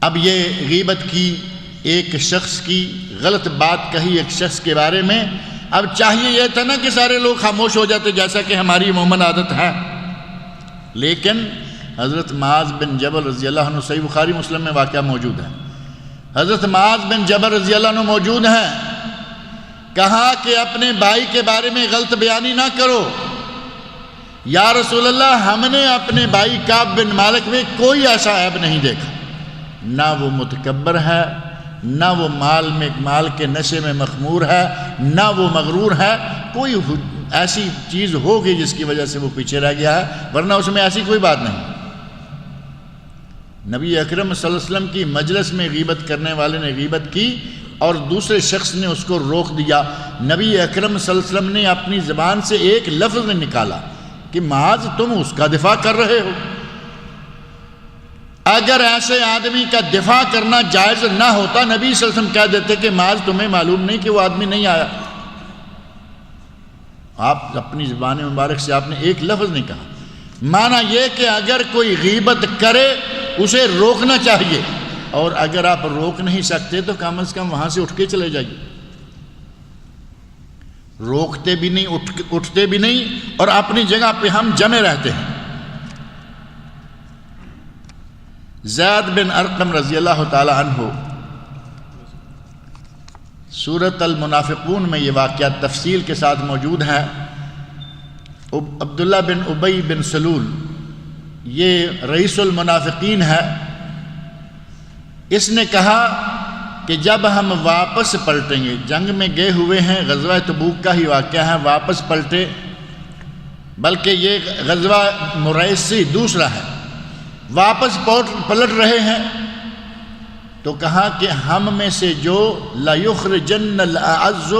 اب یہ غیبت کی، ایک شخص کی غلط بات کہی ایک شخص کے بارے میں، اب چاہیے یہ تھا نا کہ سارے لوگ خاموش ہو جاتے جیسا کہ ہماری عموماً عادت ہے، لیکن حضرت معاذ بن جبل رضی اللہ عنہ، صحیح بخاری مسلم میں واقعہ موجود ہے، حضرت معاذ بن جبل رضی اللہ عنہ موجود ہیں، کہا کہ اپنے بھائی کے بارے میں غلط بیانی نہ کرو، یا رسول اللہ ہم نے اپنے بھائی کعب بن مالک میں کوئی ایسا عیب نہیں دیکھا، نہ وہ متکبر ہے، نہ وہ مال کے نشے میں مخمور ہے، نہ وہ مغرور ہے، کوئی ایسی چیز ہوگی جس کی وجہ سے وہ پیچھے رہ گیا ہے، ورنہ اس میں ایسی کوئی بات نہیں۔ نبی اکرم صلی اللہ علیہ وسلم کی مجلس میں غیبت کرنے والے نے غیبت کی اور دوسرے شخص نے اس کو روک دیا، نبی اکرم صلی اللہ علیہ وسلم نے اپنی زبان سے ایک لفظ نہیں نکالا کہ معاذ تم اس کا دفاع کر رہے ہو۔ اگر ایسے آدمی کا دفاع کرنا جائز نہ ہوتا، نبی صلی اللہ علیہ وسلم کہہ دیتے کہ معاذ تمہیں معلوم نہیں کہ وہ آدمی نہیں آیا، آپ اپنی زبان مبارک سے آپ نے ایک لفظ نہیں کہا۔ معنی یہ کہ اگر کوئی غیبت کرے اسے روکنا چاہیے، اور اگر آپ روک نہیں سکتے تو کم از کم وہاں سے اٹھ کے چلے جائیے۔ روکتے بھی نہیں، اٹھتے بھی نہیں، اور اپنی جگہ پہ ہم جمے رہتے ہیں۔ زید بن ارقم رضی اللہ تعالی عنہ، سورۃ المنافقون میں یہ واقعہ تفصیل کے ساتھ موجود ہے۔ عبداللہ بن ابی بن سلول یہ رئیس المنافقین ہے، اس نے کہا کہ جب ہم واپس پلٹیں گے، جنگ میں گئے ہوئے ہیں، غزوہ تبوک کا ہی واقعہ ہے، واپس پلٹے، بلکہ یہ غزوہ مریسی دوسرا ہے، واپس پلٹ رہے ہیں، تو کہا کہ ہم میں سے جو لَيُخْرِجَنَّ الْأَعَزُّ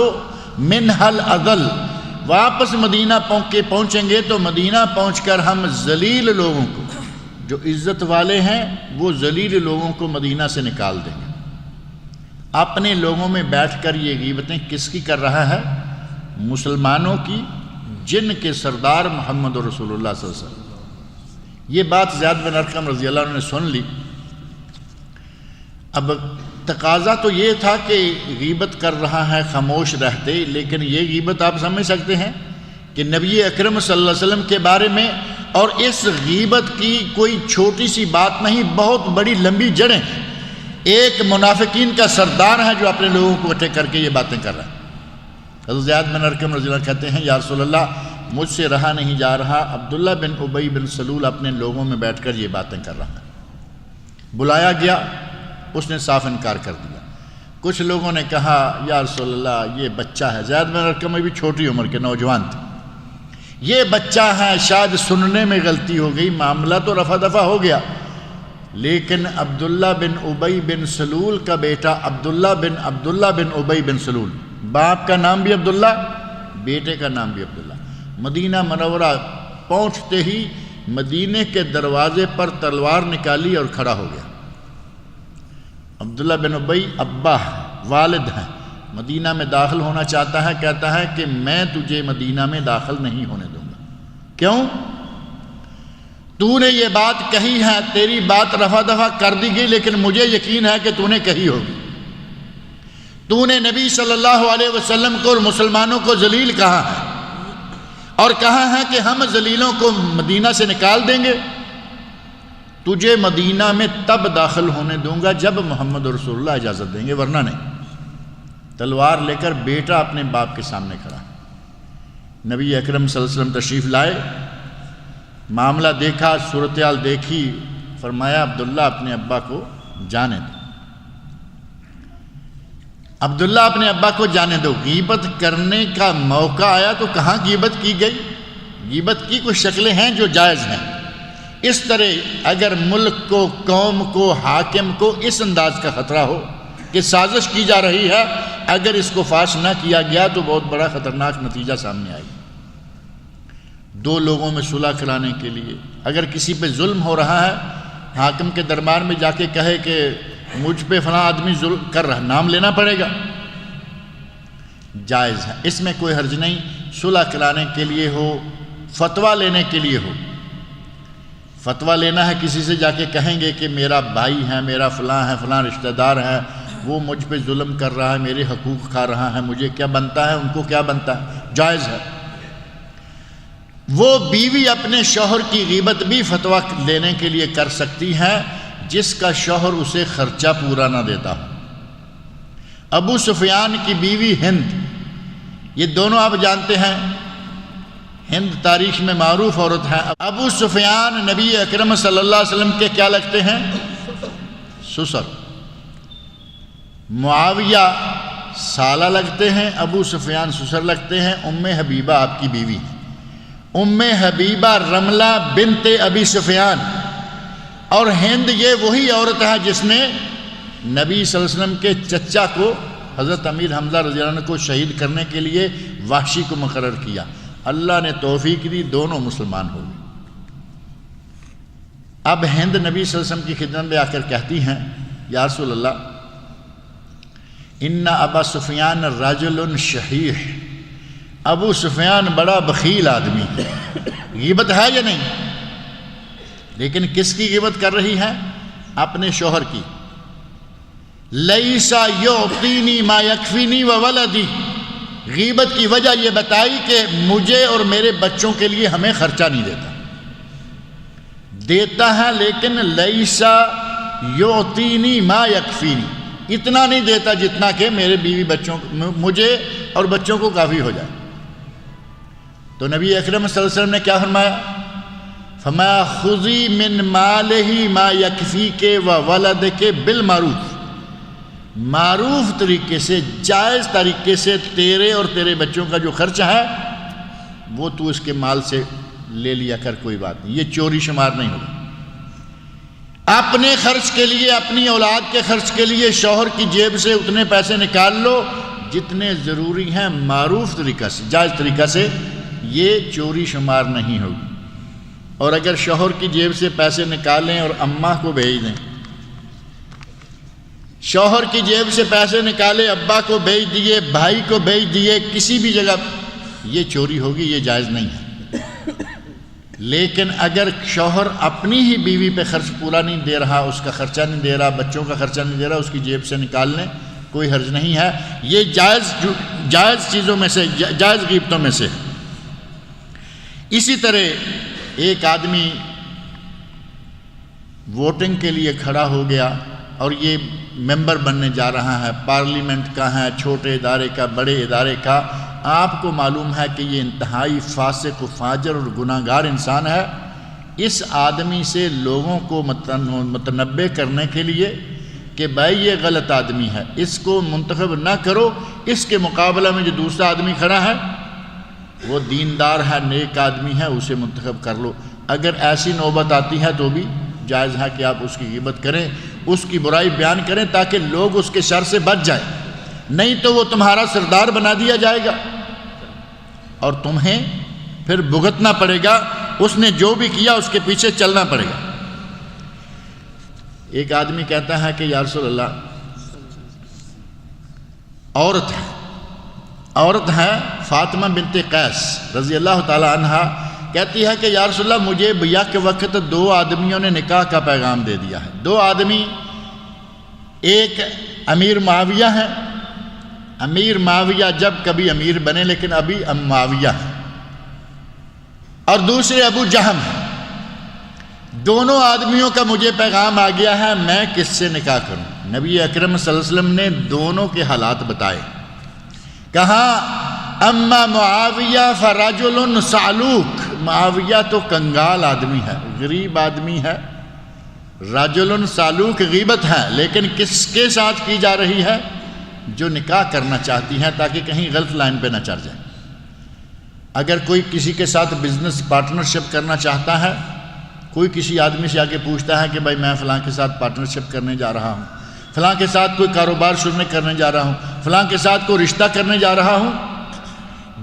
مِنْهَا الْأَذَلُّ، واپس مدینہ پہنچیں گے تو مدینہ پہنچ کر ہم ذلیل لوگوں کو، جو عزت والے ہیں وہ ذلیل لوگوں کو مدینہ سے نکال دیں گے۔ اپنے لوگوں میں بیٹھ کر یہ غیبتیں کس کی کر رہا ہے؟ مسلمانوں کی، جن کے سردار محمد رسول اللہ صلی اللہ علیہ وسلم۔ یہ بات زید بن ارقم رضی اللہ عنہ نے سن لی۔ اب تقاضا تو یہ تھا کہ غیبت کر رہا ہے، خاموش رہتے، لیکن یہ غیبت آپ سمجھ سکتے ہیں کہ نبی اکرم صلی اللہ علیہ وسلم کے بارے میں، اور اس غیبت کی کوئی چھوٹی سی بات نہیں، بہت بڑی لمبی جڑیں ہیں۔ ایک منافقین کا سردار ہے جو اپنے لوگوں کو اکٹھے کر کے یہ باتیں کر رہا ہے۔ حضرت زید بن ارقم رضی اللہ عنہ کہتے ہیں یا رسول اللہ مجھ سے رہا نہیں جا رہا، عبداللہ بن ابی بن سلول اپنے لوگوں میں بیٹھ کر یہ باتیں کر رہا ہے۔ بلایا گیا، اس نے صاف انکار کر دیا۔ کچھ لوگوں نے کہا یا رسول اللہ یہ بچہ ہے، زید بن ارقم میں بھی چھوٹی عمر کے نوجوان تھے، یہ بچہ ہے، شاید سننے میں غلطی ہو گئی، معاملہ تو رفع دفع ہو گیا، لیکن عبداللہ بن ابی بن سلول کا بیٹا عبداللہ بن ابی بن سلول، باپ کا نام بھی عبداللہ، بیٹے کا نام بھی عبداللہ، مدینہ منورہ پہنچتے ہی مدینے کے دروازے پر تلوار نکالی اور کھڑا ہو گیا۔ عبداللہ بن ابی ابا والد ہیں، مدینہ میں داخل ہونا چاہتا ہے، کہتا ہے کہ میں تجھے مدینہ میں داخل نہیں ہونے دوں گا۔ کیوں؟ تو نے یہ بات کہی ہے، تیری بات رفع دفع کر دی گئی، لیکن مجھے یقین ہے کہ تو نے کہی ہوگی۔ تو نے نبی صلی اللہ علیہ وسلم کو اور مسلمانوں کو ذلیل کہا ہے، اور کہا ہے کہ ہم ذلیلوں کو مدینہ سے نکال دیں گے، تجھے مدینہ میں تب داخل ہونے دوں گا جب محمد رسول اللہ اجازت دیں گے، ورنہ نہیں۔ تلوار لے کر بیٹا اپنے باپ کے سامنے کھڑا، نبی اکرم صلی اللہ علیہ وسلم تشریف لائے، معاملہ دیکھا، صورتحال دیکھی، فرمایا عبداللہ اپنے ابا کو جانے دو، عبداللہ اپنے ابا کو جانے دو۔ غیبت کرنے کا موقع آیا تو کہاں غیبت کی گئی؟ غیبت کی کچھ شکلیں ہیں جو جائز ہیں۔ اس طرح اگر ملک کو، قوم کو، حاکم کو اس انداز کا خطرہ ہو کہ سازش کی جا رہی ہے، اگر اس کو فاش نہ کیا گیا تو بہت بڑا خطرناک نتیجہ سامنے آئے گا۔ دو لوگوں میں صلح کرانے کے لیے اگر کسی پہ ظلم ہو رہا ہے، حاکم کے دربار میں جا کے کہے کہ مجھ پہ فلاں آدمی ظلم کر رہا، نام لینا پڑے گا، جائز ہے، اس میں کوئی حرج نہیں۔ صلح کرانے کے لیے ہو، فتویٰ لینے کے لیے ہو، فتویٰ لینا ہے، کسی سے جا کے کہیں گے کہ میرا بھائی ہے، میرا فلاں ہے، فلاں رشتہ دار ہے، وہ مجھ پہ ظلم کر رہا ہے، میرے حقوق کھا رہا ہے، مجھے کیا بنتا ہے، ان کو کیا بنتا ہے، جائز ہے۔ وہ بیوی اپنے شوہر کی غیبت بھی فتویٰ لینے کے لیے کر سکتی ہے جس کا شوہر اسے خرچہ پورا نہ دیتا ہو۔ ابو سفیان کی بیوی ہند، یہ دونوں آپ جانتے ہیں، ہند تاریخ میں معروف عورت ہے۔ ابو سفیان نبی اکرم صلی اللہ علیہ وسلم کے کیا لگتے ہیں؟ سسر۔ معاویہ سالہ لگتے ہیں، ابو سفیان سسر لگتے ہیں۔ ام حبیبہ آپ کی بیوی ہیں، ام حبیبہ رملہ بنت ابی سفیان، اور ہند یہ وہی عورت ہے جس نے نبی صلی اللہ علیہ وسلم کے چچا کو، حضرت امیر حمزہ رضی اللہ عنہ کو شہید کرنے کے لیے وحشی کو مقرر کیا۔ اللہ نے توفیق دی، دونوں مسلمان ہو گئے۔ اب ہند نبی صلی اللہ علیہ وسلم کی خدمت میں آ کر کہتی ہیں، یا رسول اللہ ان ابا سفیان رجل شحیح، ابو سفیان بڑا بخیل آدمی ہے۔ غیبت ہے یا نہیں؟ لیکن کس کی غیبت کر رہی ہے؟ اپنے شوہر کی۔ لیسا یعطینی ما یکفینی وولدی، غیبت کی وجہ یہ بتائی کہ مجھے اور میرے بچوں کے لیے ہمیں خرچہ نہیں دیتا، دیتا ہے لیکن لیسا یعطینی ما یکفینی، اتنا نہیں دیتا جتنا کہ میرے بیوی بچوں، مجھے اور بچوں کو کافی ہو جائے۔ تو نبی اکرم صلی اللہ علیہ وسلم نے کیا فرمایا؟ فرمایا خذی من مالہ ما یکفیک وولدک بالمعروف، معروف طریقے سے، جائز طریقے سے تیرے اور تیرے بچوں کا جو خرچ ہے وہ تو اس کے مال سے لے لیا کر، کوئی بات نہیں، یہ چوری شمار نہیں ہوگا۔ اپنے خرچ کے لیے، اپنی اولاد کے خرچ کے لیے شوہر کی جیب سے اتنے پیسے نکال لو جتنے ضروری ہیں، معروف طریقہ سے، جائز طریقہ سے، یہ چوری شمار نہیں ہوگی۔ اور اگر شوہر کی جیب سے پیسے نکالیں اور اماں کو بھیج دیں، شوہر کی جیب سے پیسے نکالے، ابا کو بھیج دیے، بھائی کو بھیج دیے، کسی بھی جگہ، یہ چوری ہوگی، یہ جائز نہیں ہے۔ لیکن اگر شوہر اپنی ہی بیوی پہ خرچ پورا نہیں دے رہا، اس کا خرچہ نہیں دے رہا، بچوں کا خرچہ نہیں دے رہا، اس کی جیب سے نکال لیں، کوئی حرج نہیں ہے، یہ جائز چیزوں میں سے، جائز غیبتوں میں سے۔ اسی طرح ایک آدمی ووٹنگ کے لیے کھڑا ہو گیا اور یہ ممبر بننے جا رہا ہے، پارلیمنٹ کا ہے، چھوٹے ادارے کا، بڑے ادارے کا، آپ کو معلوم ہے کہ یہ انتہائی فاسق و فاجر اور گناہ گار انسان ہے۔ اس آدمی سے لوگوں کو متنبع کرنے کے لیے کہ بھائی یہ غلط آدمی ہے، اس کو منتخب نہ کرو، اس کے مقابلہ میں جو دوسرا آدمی کھڑا ہے وہ دیندار ہے، نیک آدمی ہے، اسے منتخب کر لو۔ اگر ایسی نوبت آتی ہے تو بھی جائز ہے کہ آپ اس کی غیبت کریں، اس کی برائی بیان کریں تاکہ لوگ اس کے شر سے بچ جائیں، نہیں تو وہ تمہارا سردار بنا دیا جائے گا اور تمہیں پھر بھگتنا پڑے گا، اس نے جو بھی کیا اس کے پیچھے چلنا پڑے گا۔ ایک آدمی کہتا ہے کہ یا رسول اللہ عورت ہے فاطمہ بنت قیس رضی اللہ تعالی عنہا، کہتی ہے کہ یا رسول اللہ مجھے یک وقت دو آدمیوں نے نکاح کا پیغام دے دیا ہے، دو آدمی، ایک امیر معاویہ ہے، امیر معاویہ جب کبھی امیر بنے لیکن ابھی معاویہ ہے، اور دوسرے ابو جہم ہیں۔ دونوں آدمیوں کا مجھے پیغام آ گیا ہے، میں کس سے نکاح کروں؟ نبی اکرم صلی اللہ علیہ وسلم نے دونوں کے حالات بتائے۔ کہا اما معاویہ فرجل صعلوک، معاویہ تو کنگال آدمی ہے، غریب آدمی ہے، رجل صعلوک غیبت ہے، لیکن کس کے ساتھ کی جا رہی ہے؟ جو نکاح کرنا چاہتی ہیں تاکہ کہیں غلط لائن پہ نہ چڑھ جائے۔ اگر کوئی کسی کے ساتھ بزنس پارٹنرشپ کرنا چاہتا ہے، کوئی کسی آدمی سے آگے پوچھتا ہے کہ بھائی میں فلاں کے ساتھ پارٹنرشپ کرنے جا رہا ہوں، فلاں کے ساتھ کوئی کاروبار شروع کرنے جا رہا ہوں، فلاں کے ساتھ کوئی رشتہ کرنے جا رہا ہوں،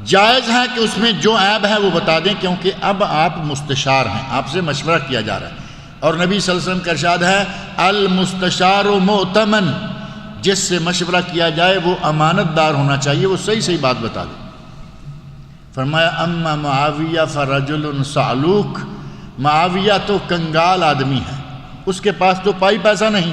جائز ہے کہ اس میں جو عیب ہے وہ بتا دیں، کیونکہ اب آپ مستشار ہیں، آپ سے مشورہ کیا جا رہا ہے۔ اور نبی صلی اللہ علیہ وسلم کا ارشاد ہے المستشار مؤتمن، جس سے مشورہ کیا جائے وہ امانت دار ہونا چاہیے، وہ صحیح بات بتا دے۔ فرمایا اما معاویہ فرجل صعلوک، معاویہ تو کنگال آدمی ہے، اس کے پاس تو پائی پیسہ نہیں۔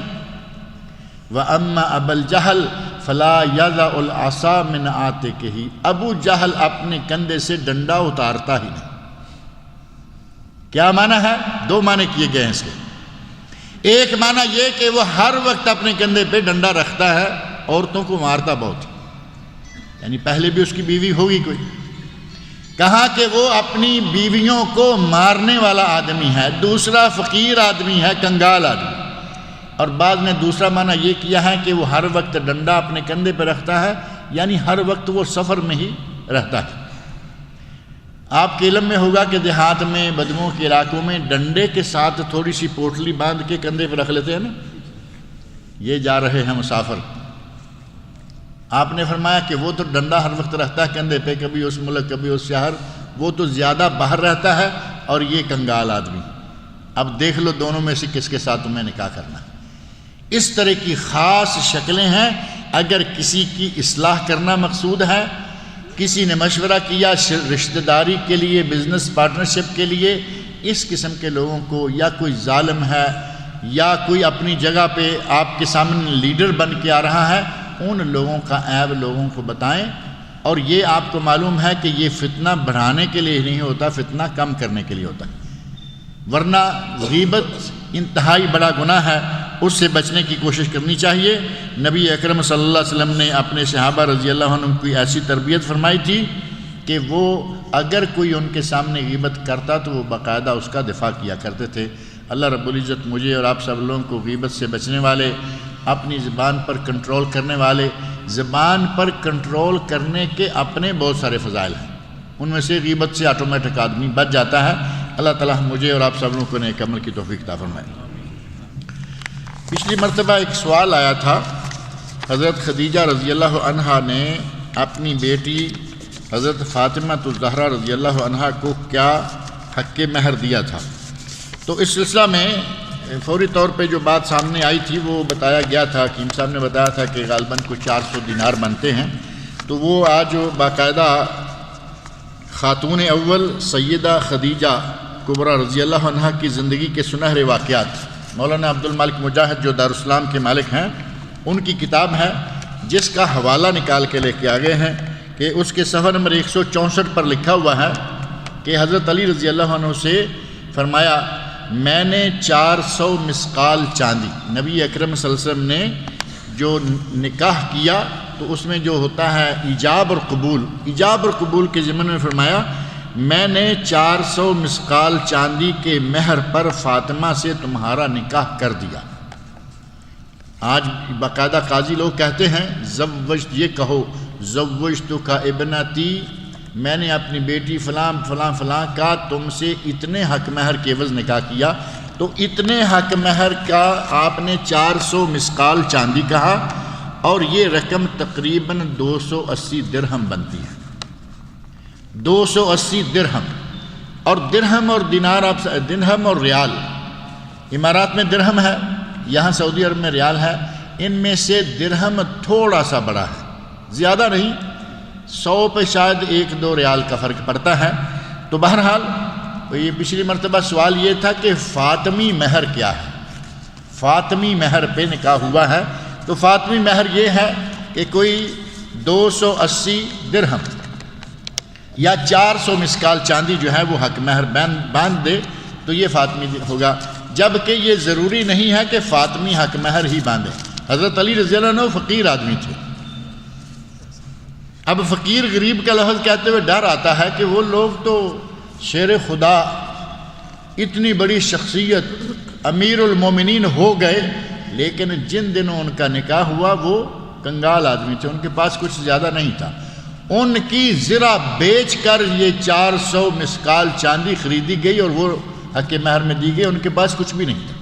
وَأَمَّا أَبَا الْجَهَلْ فَلَا يَضَعُ الْعَصَا مِنْ عَاتِقِهِ، ابو جہل اپنے کندھے سے ڈنڈا اتارتا ہی نہیں۔ کیا معنی ہے؟ دو معنی کیے گئے ہیں اس کے۔ ایک معنی یہ کہ وہ ہر وقت اپنے کندھے پہ ڈنڈا رکھتا ہے، عورتوں کو مارتا بہت، یعنی پہلے بھی اس کی بیوی ہوگی کوئی۔ کہا کہ وہ اپنی بیویوں کو مارنے والا آدمی ہے، دوسرا فقیر آدمی ہے، کنگال آدمی۔ اور بعض نے دوسرا معنی یہ کیا ہے کہ وہ ہر وقت ڈنڈا اپنے کندھے پہ رکھتا ہے، یعنی ہر وقت وہ سفر میں ہی رہتا ہے۔ آپ کے علم میں ہوگا کہ دیہات میں، بدوؤں کے علاقوں میں ڈنڈے کے ساتھ تھوڑی سی پوٹلی باندھ کے کندھے پہ رکھ لیتے ہیں نا، یہ جا رہے ہیں مسافر۔ آپ نے فرمایا کہ وہ تو ڈنڈا ہر وقت رکھتا ہے کندھے پہ، کبھی اس ملک کبھی اس شہر، وہ تو زیادہ باہر رہتا ہے، اور یہ کنگال آدمی۔ اب دیکھ لو دونوں میں سے کس کے ساتھ تمہیں نکاح کرنا ہے۔ اس طرح کی خاص شکلیں ہیں۔ اگر کسی کی اصلاح کرنا مقصود ہے، کسی نے مشورہ کیا رشتہ داری کے لیے، بزنس پارٹنرشپ کے لیے، اس قسم کے لوگوں کو، یا کوئی ظالم ہے یا کوئی اپنی جگہ پہ آپ کے سامنے لیڈر بن کے آ رہا ہے، ان لوگوں کا عیب لوگوں کو بتائیں۔ اور یہ آپ کو معلوم ہے کہ یہ فتنہ بڑھانے کے لیے نہیں ہوتا، فتنہ کم کرنے کے لیے ہوتا ہے، ورنہ غیبت انتہائی بڑا گناہ ہے، اس سے بچنے کی کوشش کرنی چاہیے۔ نبی اکرم صلی اللہ علیہ وسلم نے اپنے صحابہ رضی اللہ عنہ کی ایسی تربیت فرمائی تھی کہ وہ اگر کوئی ان کے سامنے غیبت کرتا تو وہ باقاعدہ اس کا دفاع کیا کرتے تھے۔ اللہ رب العزت مجھے اور آپ سب لوگوں کو غیبت سے بچنے والے، اپنی زبان پر کنٹرول کرنے والے، زبان پر کنٹرول کرنے کے اپنے بہت سارے فضائل ہیں، ان میں سے غیبت سے آٹومیٹک آدمی بچ جاتا ہے۔ اللہ تعالیٰ مجھے اور آپ سب لوگوں کو نیک عمل کی توفیق عطا فرمائے۔ پچھلی مرتبہ ایک سوال آیا تھا، حضرت خدیجہ رضی اللہ عنہا نے اپنی بیٹی حضرت فاطمہ الزہرا رضی اللہ عنہا کو کیا حق مہر دیا تھا۔ تو اس سلسلہ میں فوری طور پہ جو بات سامنے آئی تھی وہ بتایا گیا تھا، حکیم صاحب نے بتایا تھا کہ غالباً کچھ 400 دینار بنتے ہیں۔ تو وہ آج باقاعدہ خاتون اول سیدہ خدیجہ کبریٰ رضی اللہ عنہا کی زندگی کے سنہرے واقعات، مولانا عبد المالک مجاہد جو دارالاسلام کے مالک ہیں، ان کی کتاب ہے، جس کا حوالہ نکال کے لے کے آگے ہیں کہ اس کے صفحہ نمبر 164 پر لکھا ہوا ہے کہ حضرت علی رضی اللہ عنہ سے فرمایا، میں نے 400 مسقال چاندی، نبی اکرم صلی اللہ علیہ وسلم نے جو نکاح کیا تو اس میں جو ہوتا ہے ایجاب اور قبول، ایجاب اور قبول کے ضمن میں فرمایا میں نے 400 مسقال چاندی کے مہر پر فاطمہ سے تمہارا نکاح کر دیا۔ آج باقاعدہ قاضی لوگ کہتے ہیں یہ کہو زوجتک ابنتی، میں نے اپنی بیٹی فلاں فلاں فلاں کا تم سے اتنے حق مہر کے عوض نکاح کیا، تو اتنے حق مہر کا آپ نے 400 مسقال چاندی کہا، اور یہ رقم تقریباً 280 درہم بنتی ہے، 280 درہم۔ اور درہم اور دینار، آپ درہم اور ریال، امارات میں درہم ہے، یہاں سعودی عرب میں ریال ہے، ان میں سے درہم تھوڑا سا بڑا ہے، زیادہ نہیں، 100 پہ شاید 1-2 ریال کا فرق پڑتا ہے۔ تو بہرحال یہ پچھلی مرتبہ سوال یہ تھا کہ فاطمی مہر کیا ہے، فاطمی مہر پہ نکاح ہوا ہے، تو فاطمی مہر یہ ہے کہ کوئی 280 درہم، یا 400 مسکال چاندی جو ہے وہ حق مہر باندھ دے تو یہ فاطمی ہوگا، جبکہ یہ ضروری نہیں ہے کہ فاطمی حق مہر ہی باندھے۔ حضرت علی رضی اللہ عنہ فقیر آدمی تھے۔ اب فقیر غریب کا لفظ کہتے ہوئے ڈر آتا ہے کہ وہ لوگ تو شیر خدا، اتنی بڑی شخصیت، امیر المومنین ہو گئے، لیکن جن دنوں ان کا نکاح ہوا وہ کنگال آدمی تھے، ان کے پاس کچھ زیادہ نہیں تھا۔ ان کی زرہ بیچ کر یہ 400 مسکال چاندی خریدی گئی اور وہ حق مہر میں دی گئی، ان کے پاس کچھ بھی نہیں تھا۔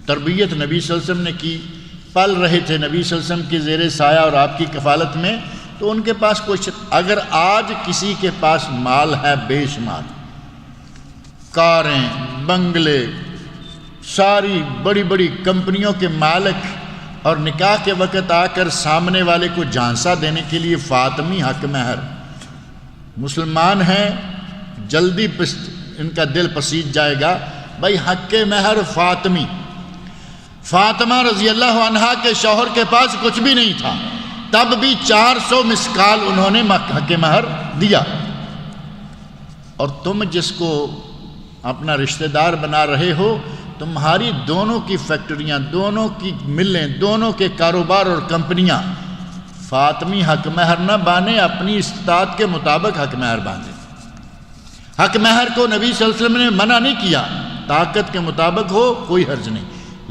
تربیت نبی صلی اللہ علیہ وسلم نے کی، پل رہے تھے نبی صلی اللہ علیہ وسلم کی زیر سایہ اور آپ کی کفالت میں، تو ان کے پاس کچھ، اگر آج کسی کے پاس مال ہے بے شمار، کاریں، بنگلے، ساری بڑی بڑی کمپنیوں کے مالک، اور نکاح کے وقت آ کر سامنے والے کو جھانسا دینے کے لیے فاطمی حق مہر، مسلمان ہیں جلدی ان کا دل پسیج جائے گا، بھائی حق مہر فاطمی، فاطمہ رضی اللہ عنہا کے شوہر کے پاس کچھ بھی نہیں تھا، تب بھی 400 مسکال انہوں نے حق مہر دیا۔ اور تم جس کو اپنا رشتہ دار بنا رہے ہو، تمہاری دونوں کی فیکٹریاں، دونوں کی ملیں، دونوں کے کاروبار اور کمپنیاں فاطمی حق مہر نہ باندھیں، اپنی استطاعت کے مطابق حق مہر باندھیں۔ حق مہر کو نبی صلی اللہ علیہ وسلم نے منع نہیں کیا، طاقت کے مطابق ہو کوئی حرج نہیں،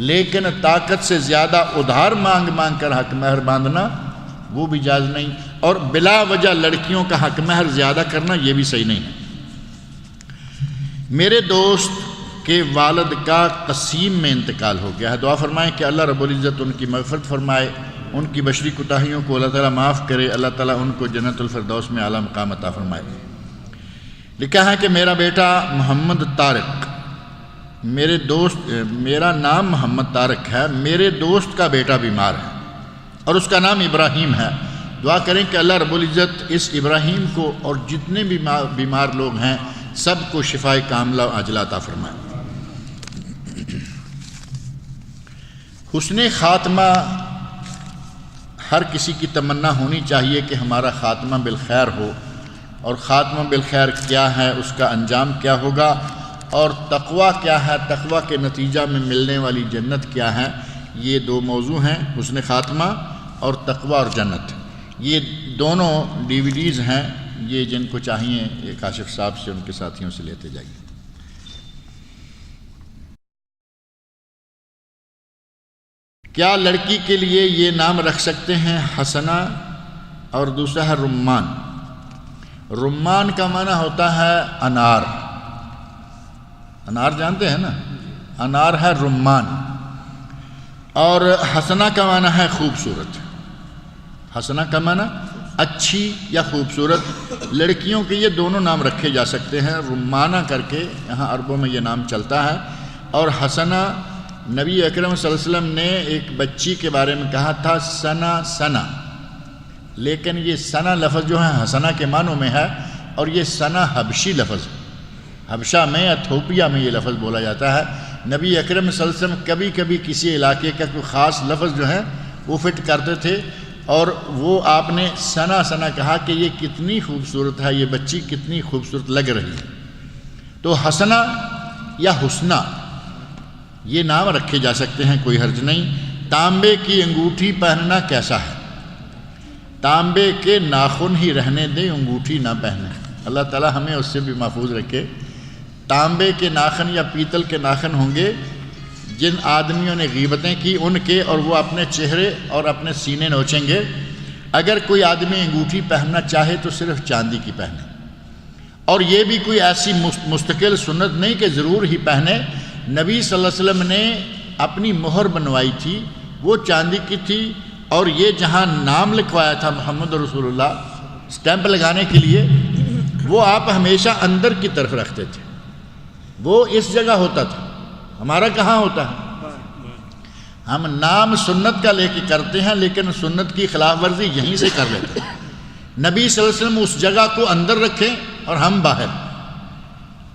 لیکن طاقت سے زیادہ ادھار مانگ کر حق مہر باندھنا وہ بھی جائز نہیں، اور بلا وجہ لڑکیوں کا حق مہر زیادہ کرنا یہ بھی صحیح نہیں ہے۔ میرے دوست کے والد کا قسیم میں انتقال ہو گیا ہے، دعا فرمائیں کہ اللہ رب العزت ان کی مغفرت فرمائے، ان کی بشری کوتاہیوں کو اللہ تعالیٰ معاف کرے، اللہ تعالیٰ ان کو جنت الفردوس میں اعلیٰ مقام عطا فرمائے۔ لکھا ہے کہ میرا بیٹا محمد طارق، میرا نام محمد طارق ہے، میرے دوست کا بیٹا بیمار ہے اور اس کا نام ابراہیم ہے، دعا کریں کہ اللہ رب العزت اس ابراہیم کو اور جتنے بھی بیمار لوگ ہیں سب کو شفائے کاملہ عاجلہ عطا فرمائے۔ حسن خاتمہ ہر کسی کی تمنا ہونی چاہیے کہ ہمارا خاتمہ بالخیر ہو، اور خاتمہ بالخیر کیا ہے، اس کا انجام کیا ہوگا، اور تقویٰ کیا ہے، تقویٰ کے نتیجہ میں ملنے والی جنت کیا ہے، یہ دو موضوع ہیں، حسن خاتمہ اور تقویٰ اور جنت۔ یہ دونوں ڈیویڈیز ہیں، یہ جن کو چاہیے یہ کاشف صاحب سے ان کے ساتھیوں سے لیتے جائیے۔ کیا لڑکی کے لیے یہ نام رکھ سکتے ہیں حسنہ، اور دوسرا ہے رمان؟ رمان کا معنی ہوتا ہے انار، انار جانتے ہیں نا، انار ہے رمان، اور حسنہ کا معنی ہے خوبصورت۔ حسنہ کا معنی اچھی یا خوبصورت، لڑکیوں کے یہ دونوں نام رکھے جا سکتے ہیں، رمانہ کر کے یہاں عربوں میں یہ نام چلتا ہے۔ اور حسنہ، نبی اکرم صلی اللہ علیہ وسلم نے ایک بچی کے بارے میں کہا تھا ثنا، لیکن یہ ثنا لفظ جو ہے حسنہ کے معنوں میں ہے، اور یہ ثنا حبشی لفظ، حبشہ میں ایتھوپیا میں یہ لفظ بولا جاتا ہے۔ نبی اکرم صلی اللہ علیہ وسلم کبھی کبھی کسی علاقے کا کوئی خاص لفظ جو ہے وہ فٹ کرتے تھے، اور وہ آپ نے ثنا کہا کہ یہ کتنی خوبصورت ہے، یہ بچی کتنی خوبصورت لگ رہی ہے۔ تو حسنہ یا حسنہ یہ نام رکھے جا سکتے ہیں، کوئی حرج نہیں۔ تانبے کی انگوٹھی پہننا کیسا ہے؟ تانبے کے ناخن ہی رہنے دیں، انگوٹھی نہ پہنیں، اللہ تعالی ہمیں اس سے بھی محفوظ رکھے۔ تانبے کے ناخن یا پیتل کے ناخن ہوں گے، جن آدمیوں نے غیبتیں کی ان کے، اور وہ اپنے چہرے اور اپنے سینے نوچیں گے۔ اگر کوئی آدمی انگوٹھی پہننا چاہے تو صرف چاندی کی پہنے، اور یہ بھی کوئی ایسی مستقل سنت نہیں کہ ضرور ہی پہنے۔ نبی صلی اللہ علیہ وسلم نے اپنی مہر بنوائی تھی، وہ چاندی کی تھی، اور یہ جہاں نام لکھوایا تھا محمد رسول اللہ سٹیمپ لگانے کے لیے، وہ آپ ہمیشہ اندر کی طرف رکھتے تھے، وہ اس جگہ ہوتا تھا، ہمارا کہاں ہوتا ہے؟ ہم نام سنت کا لے کے کرتے ہیں، لیکن سنت کی خلاف ورزی یہیں سے کر لیتے ہیں۔ نبی صلی اللہ علیہ وسلم اس جگہ کو اندر رکھیں اور ہم باہر،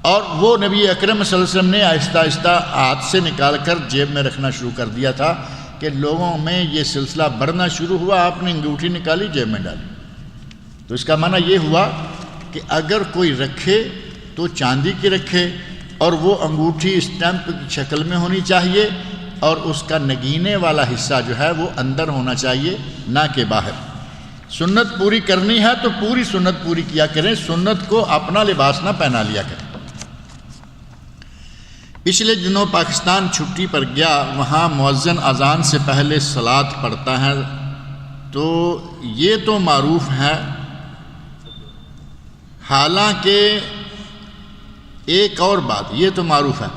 اور وہ نبی اکرم صلی اللہ علیہ وسلم نے آہستہ آہستہ ہاتھ سے نکال کر جیب میں رکھنا شروع کر دیا تھا کہ لوگوں میں یہ سلسلہ بڑھنا شروع ہوا، آپ نے انگوٹھی نکالی جیب میں ڈالی، تو اس کا معنی یہ ہوا کہ اگر کوئی رکھے تو چاندی کی رکھے، اور وہ انگوٹھی اسٹیمپ کی شکل میں ہونی چاہیے، اور اس کا نگینے والا حصہ جو ہے وہ اندر ہونا چاہیے، نہ کہ باہر۔ سنت پوری کرنی ہے تو پوری سنت پوری کیا کریں، سنت کو اپنا لباس نہ پہنا لیا کریں۔ پچھلے دنوں پاکستان چھٹی پر گیا، وہاں مؤذن اذان سے پہلے صلاۃ پڑھتا ہے، تو یہ تو معروف ہے، حالانکہ ایک اور بات یہ تو معروف ہے،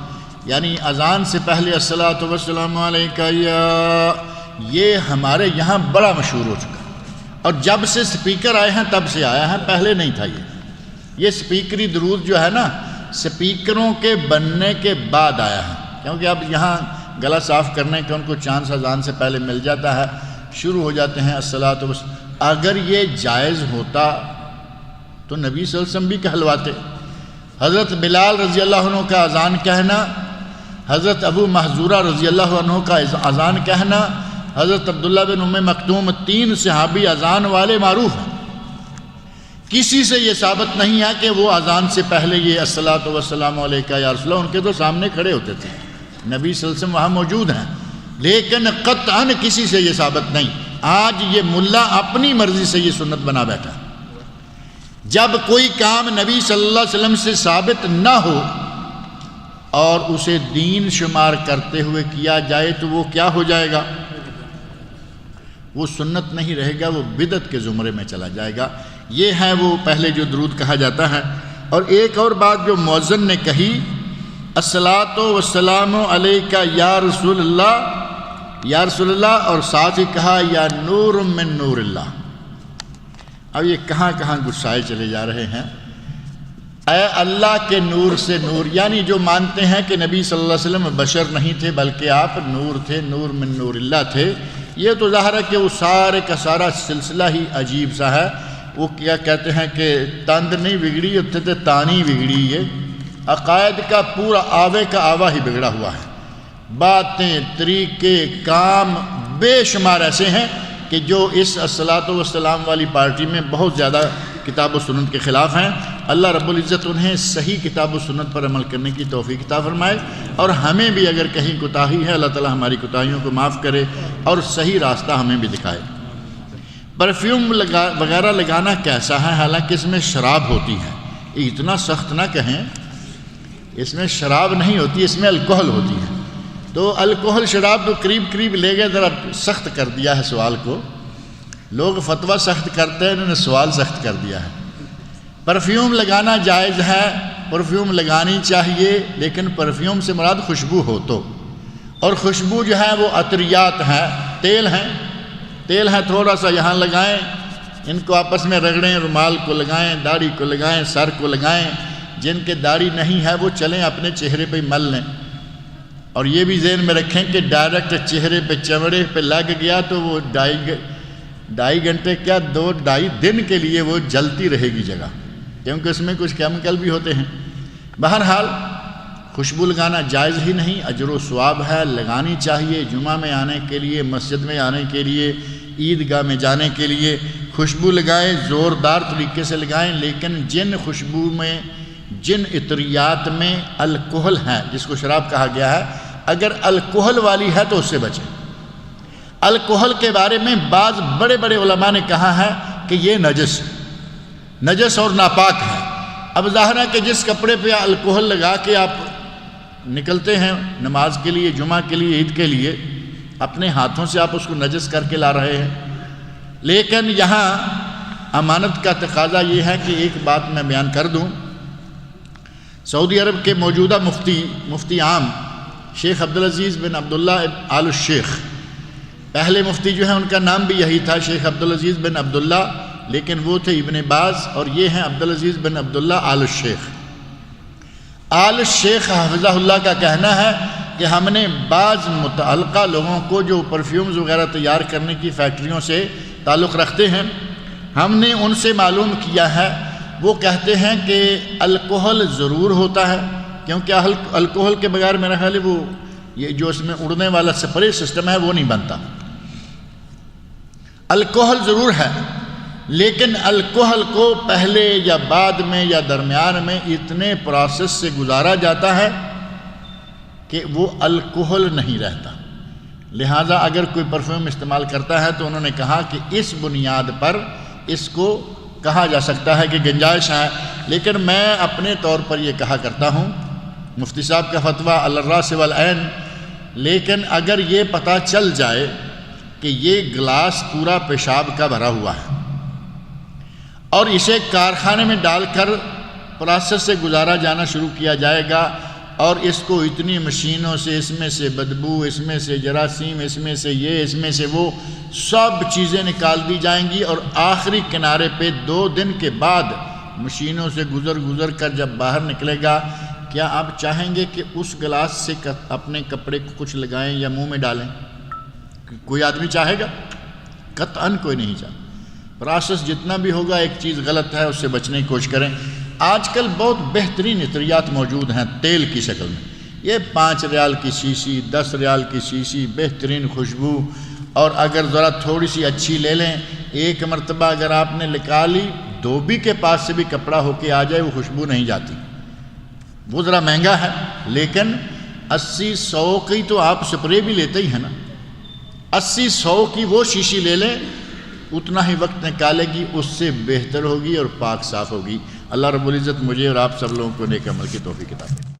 یعنی اذان سے پہلے الصلاۃ والسلام علیکہ یہ ہمارے یہاں بڑا مشہور ہو چکا، اور جب سے سپیکر آئے ہیں تب سے آیا ہے، پہلے نہیں تھا۔ یہ سپیکری درود جو ہے نا، سپیکروں کے بننے کے بعد آیا ہے، کیونکہ اب یہاں گلا صاف کرنے کا ان کو چانس اذان سے پہلے مل جاتا ہے، شروع ہو جاتے ہیں الصلاۃ والسلام۔ اگر یہ جائز ہوتا تو نبی صلی اللہ علیہ وسلم بھی کہلواتے۔ حضرت بلال رضی اللہ عنہ کا اذان کہنا، حضرت ابو محذورہ رضی اللہ عنہ کا اذان کہنا، حضرت عبداللہ بن ام مکتوم، 3 صحابی اذان والے معروف ہیں۔ کسی سے یہ ثابت نہیں ہے کہ وہ اذان سے پہلے یہ الصلاۃ والسلام علیکہ یا رسول اللہ، ان کے تو سامنے کھڑے ہوتے تھے، نبی صلی اللہ علیہ وسلم وہاں موجود ہیں، لیکن قطعاً کسی سے یہ ثابت نہیں۔ آج یہ ملا اپنی مرضی سے یہ سنت بنا بیٹھا۔ جب کوئی کام نبی صلی اللہ علیہ وسلم سے ثابت نہ ہو اور اسے دین شمار کرتے ہوئے کیا جائے تو وہ کیا ہو جائے گا؟ وہ سنت نہیں رہے گا، وہ بدعت کے زمرے میں چلا جائے گا۔ یہ ہے وہ پہلے جو درود کہا جاتا ہے۔ اور ایک اور بات جو مؤذن نے کہی، الصلاۃ والسلام علیکہ یا رسول اللہ، یا رسول اللہ، اور ساتھ ہی کہا یا نور من نور اللہ۔ اب یہ کہاں کہاں گسائے چلے جا رہے ہیں۔ اے اللہ کے نور سے نور، یعنی جو مانتے ہیں کہ نبی صلی اللہ علیہ وسلم بشر نہیں تھے بلکہ آپ نور تھے، نور من نور اللہ تھے، یہ تو ظاہر ہے کہ وہ سارے کا سارا سلسلہ ہی عجیب سا ہے۔ وہ کیا کہتے ہیں کہ تند نہیں بگڑی، اتنے تے تانی بگڑی۔ یہ عقائد کا پورا آوے کا آوا ہی بگڑا ہوا ہے۔ باتیں، طریقے، کام بے شمار ایسے ہیں کہ جو اس الصلاۃ والسلام والی پارٹی میں بہت زیادہ کتاب و سنت کے خلاف ہیں۔ اللہ رب العزت انہیں صحیح کتاب و سنت پر عمل کرنے کی توفیق عطا فرمائے، اور ہمیں بھی اگر کہیں کوتاہی ہے اللہ تعالی ہماری کوتاہیوں کو معاف کرے اور صحیح راستہ ہمیں بھی دکھائے۔ پرفیوم وغیرہ لگانا کیسا ہے؟ حالانکہ اس میں شراب ہوتی ہے، اتنا سخت نہ کہیں، اس میں شراب نہیں ہوتی، اس میں الکحل ہوتی ہے۔ تو الکحل شراب تو قریب قریب لے گئے، ذرا سخت کر دیا ہے سوال کو۔ لوگ فتویٰ سخت کرتے ہیں، انہوں نے سوال سخت کر دیا ہے۔ پرفیوم لگانا جائز ہے، پرفیوم لگانی چاہیے، لیکن پرفیوم سے مراد خوشبو ہو تو، اور خوشبو جو ہے وہ عطریات ہیں، تیل ہیں، تیل ہے تھوڑا سا یہاں لگائیں، ان کو آپس میں رگڑیں، رومال کو لگائیں، داڑھی کو لگائیں، سر کو لگائیں۔ جن کے داڑھی نہیں ہے وہ چلیں اپنے چہرے پہ مل لیں، اور یہ بھی ذہن میں رکھیں کہ ڈائریکٹ چہرے پہ چمڑے پہ لگ گیا تو وہ ڈھائی گھنٹے کیا 2-2.5 دن کے لیے وہ جلتی رہے گی جگہ، کیونکہ اس میں کچھ کیمیکل بھی ہوتے ہیں۔ بہرحال خوشبو لگانا جائز ہی نہیں، اجر و ثواب ہے، لگانی چاہیے۔ جمعہ میں آنے کے لیے، مسجد میں آنے کے لیے، عیدگاہ میں جانے کے لیے خوشبو لگائیں، زوردار طریقے سے لگائیں، لیکن جن خوشبو میں، جن عطریات میں الکحل ہے، جس کو شراب کہا گیا ہے، اگر الکحل والی ہے تو اس سے بچیں۔ الکحل کے بارے میں بعض بڑے بڑے علماء نے کہا ہے کہ یہ نجس اور ناپاک ہے۔ اب ظاہر ہے کہ جس کپڑے پہ الکحل لگا کے آپ نکلتے ہیں نماز کے لیے، جمعہ کے لیے، عید کے لیے، اپنے ہاتھوں سے آپ اس کو نجس کر کے لا رہے ہیں۔ لیکن یہاں امانت کا تقاضا یہ ہے کہ ایک بات میں بیان کر دوں۔ سعودی عرب کے موجودہ مفتی عام شیخ عبدالعزیز بن عبداللہ آل الشیخ، پہلے مفتی جو ہیں ان کا نام بھی یہی تھا، شیخ عبدالعزیز بن عبداللہ، لیکن وہ تھے ابن باز، اور یہ ہیں عبدالعزیز بن عبداللہ آل الشیخ۔ آل الشیخ حفظہ اللہ کا کہنا ہے کہ ہم نے بعض متعلقہ لوگوں کو جو پرفیومز وغیرہ تیار کرنے کی فیکٹریوں سے تعلق رکھتے ہیں، ہم نے ان سے معلوم کیا ہے، وہ کہتے ہیں کہ الکحل ضرور ہوتا ہے، کیونکہ الکحل کے بغیر میرا خیال ہے وہ یہ جو اس میں اڑنے والا سپرے سسٹم ہے وہ نہیں بنتا۔ الکحل ضرور ہے، لیکن الکحل کو پہلے یا بعد میں یا درمیان میں اتنے پروسیس سے گزارا جاتا ہے کہ وہ الکحل نہیں رہتا. لہٰذا اگر کوئی پرفیوم استعمال کرتا ہے تو انہوں نے کہا کہ اس بنیاد پر اس کو کہا جا سکتا ہے کہ گنجائش ہے. لیکن میں اپنے طور پر یہ کہا کرتا ہوں، مفتی صاحب کا فتویٰ علی الراس والعین، لیکن اگر یہ پتہ چل جائے کہ یہ گلاس پورا پیشاب کا بھرا ہوا ہے اور اسے کارخانے میں ڈال کر پروسیس سے گزارا جانا شروع کیا جائے گا اور اس کو اتنی مشینوں سے، اس میں سے بدبو، اس میں سے جراثیم، اس میں سے یہ، اس میں سے وہ، سب چیزیں نکال دی جائیں گی اور آخری کنارے پہ 2 دن کے بعد مشینوں سے گزر کر جب باہر نکلے گا، کیا آپ چاہیں گے کہ اس گلاس سے اپنے کپڑے کو کچھ لگائیں یا منہ میں ڈالیں؟ کوئی آدمی چاہے گا؟ قطعاً کوئی نہیں چاہے. پروسیس جتنا بھی ہوگا ایک چیز غلط ہے، اس سے بچنے کی کوشش کریں. آج کل بہت بہترین عطریات موجود ہیں تیل کی شکل میں. یہ 5 ریال کی شیشی، 10 ریال کی شیشی، بہترین خوشبو، اور اگر ذرا تھوڑی سی اچھی لے لیں، ایک مرتبہ اگر آپ نے نکالی، دھوبی کے پاس سے بھی کپڑا ہو کے آ جائے وہ خوشبو نہیں جاتی. وہ ذرا مہنگا ہے، لیکن 80-100 کی تو آپ سپرے بھی لیتے ہی ہیں نا. 80-100 کی وہ شیشی لے لیں، اتنا ہی وقت نکالے گی، اس سے بہتر ہوگی اور پاک صاف ہوگی. اللہ رب العزت مجھے اور آپ سب لوگوں کو نیک عمل کی توفیق عطا کرے.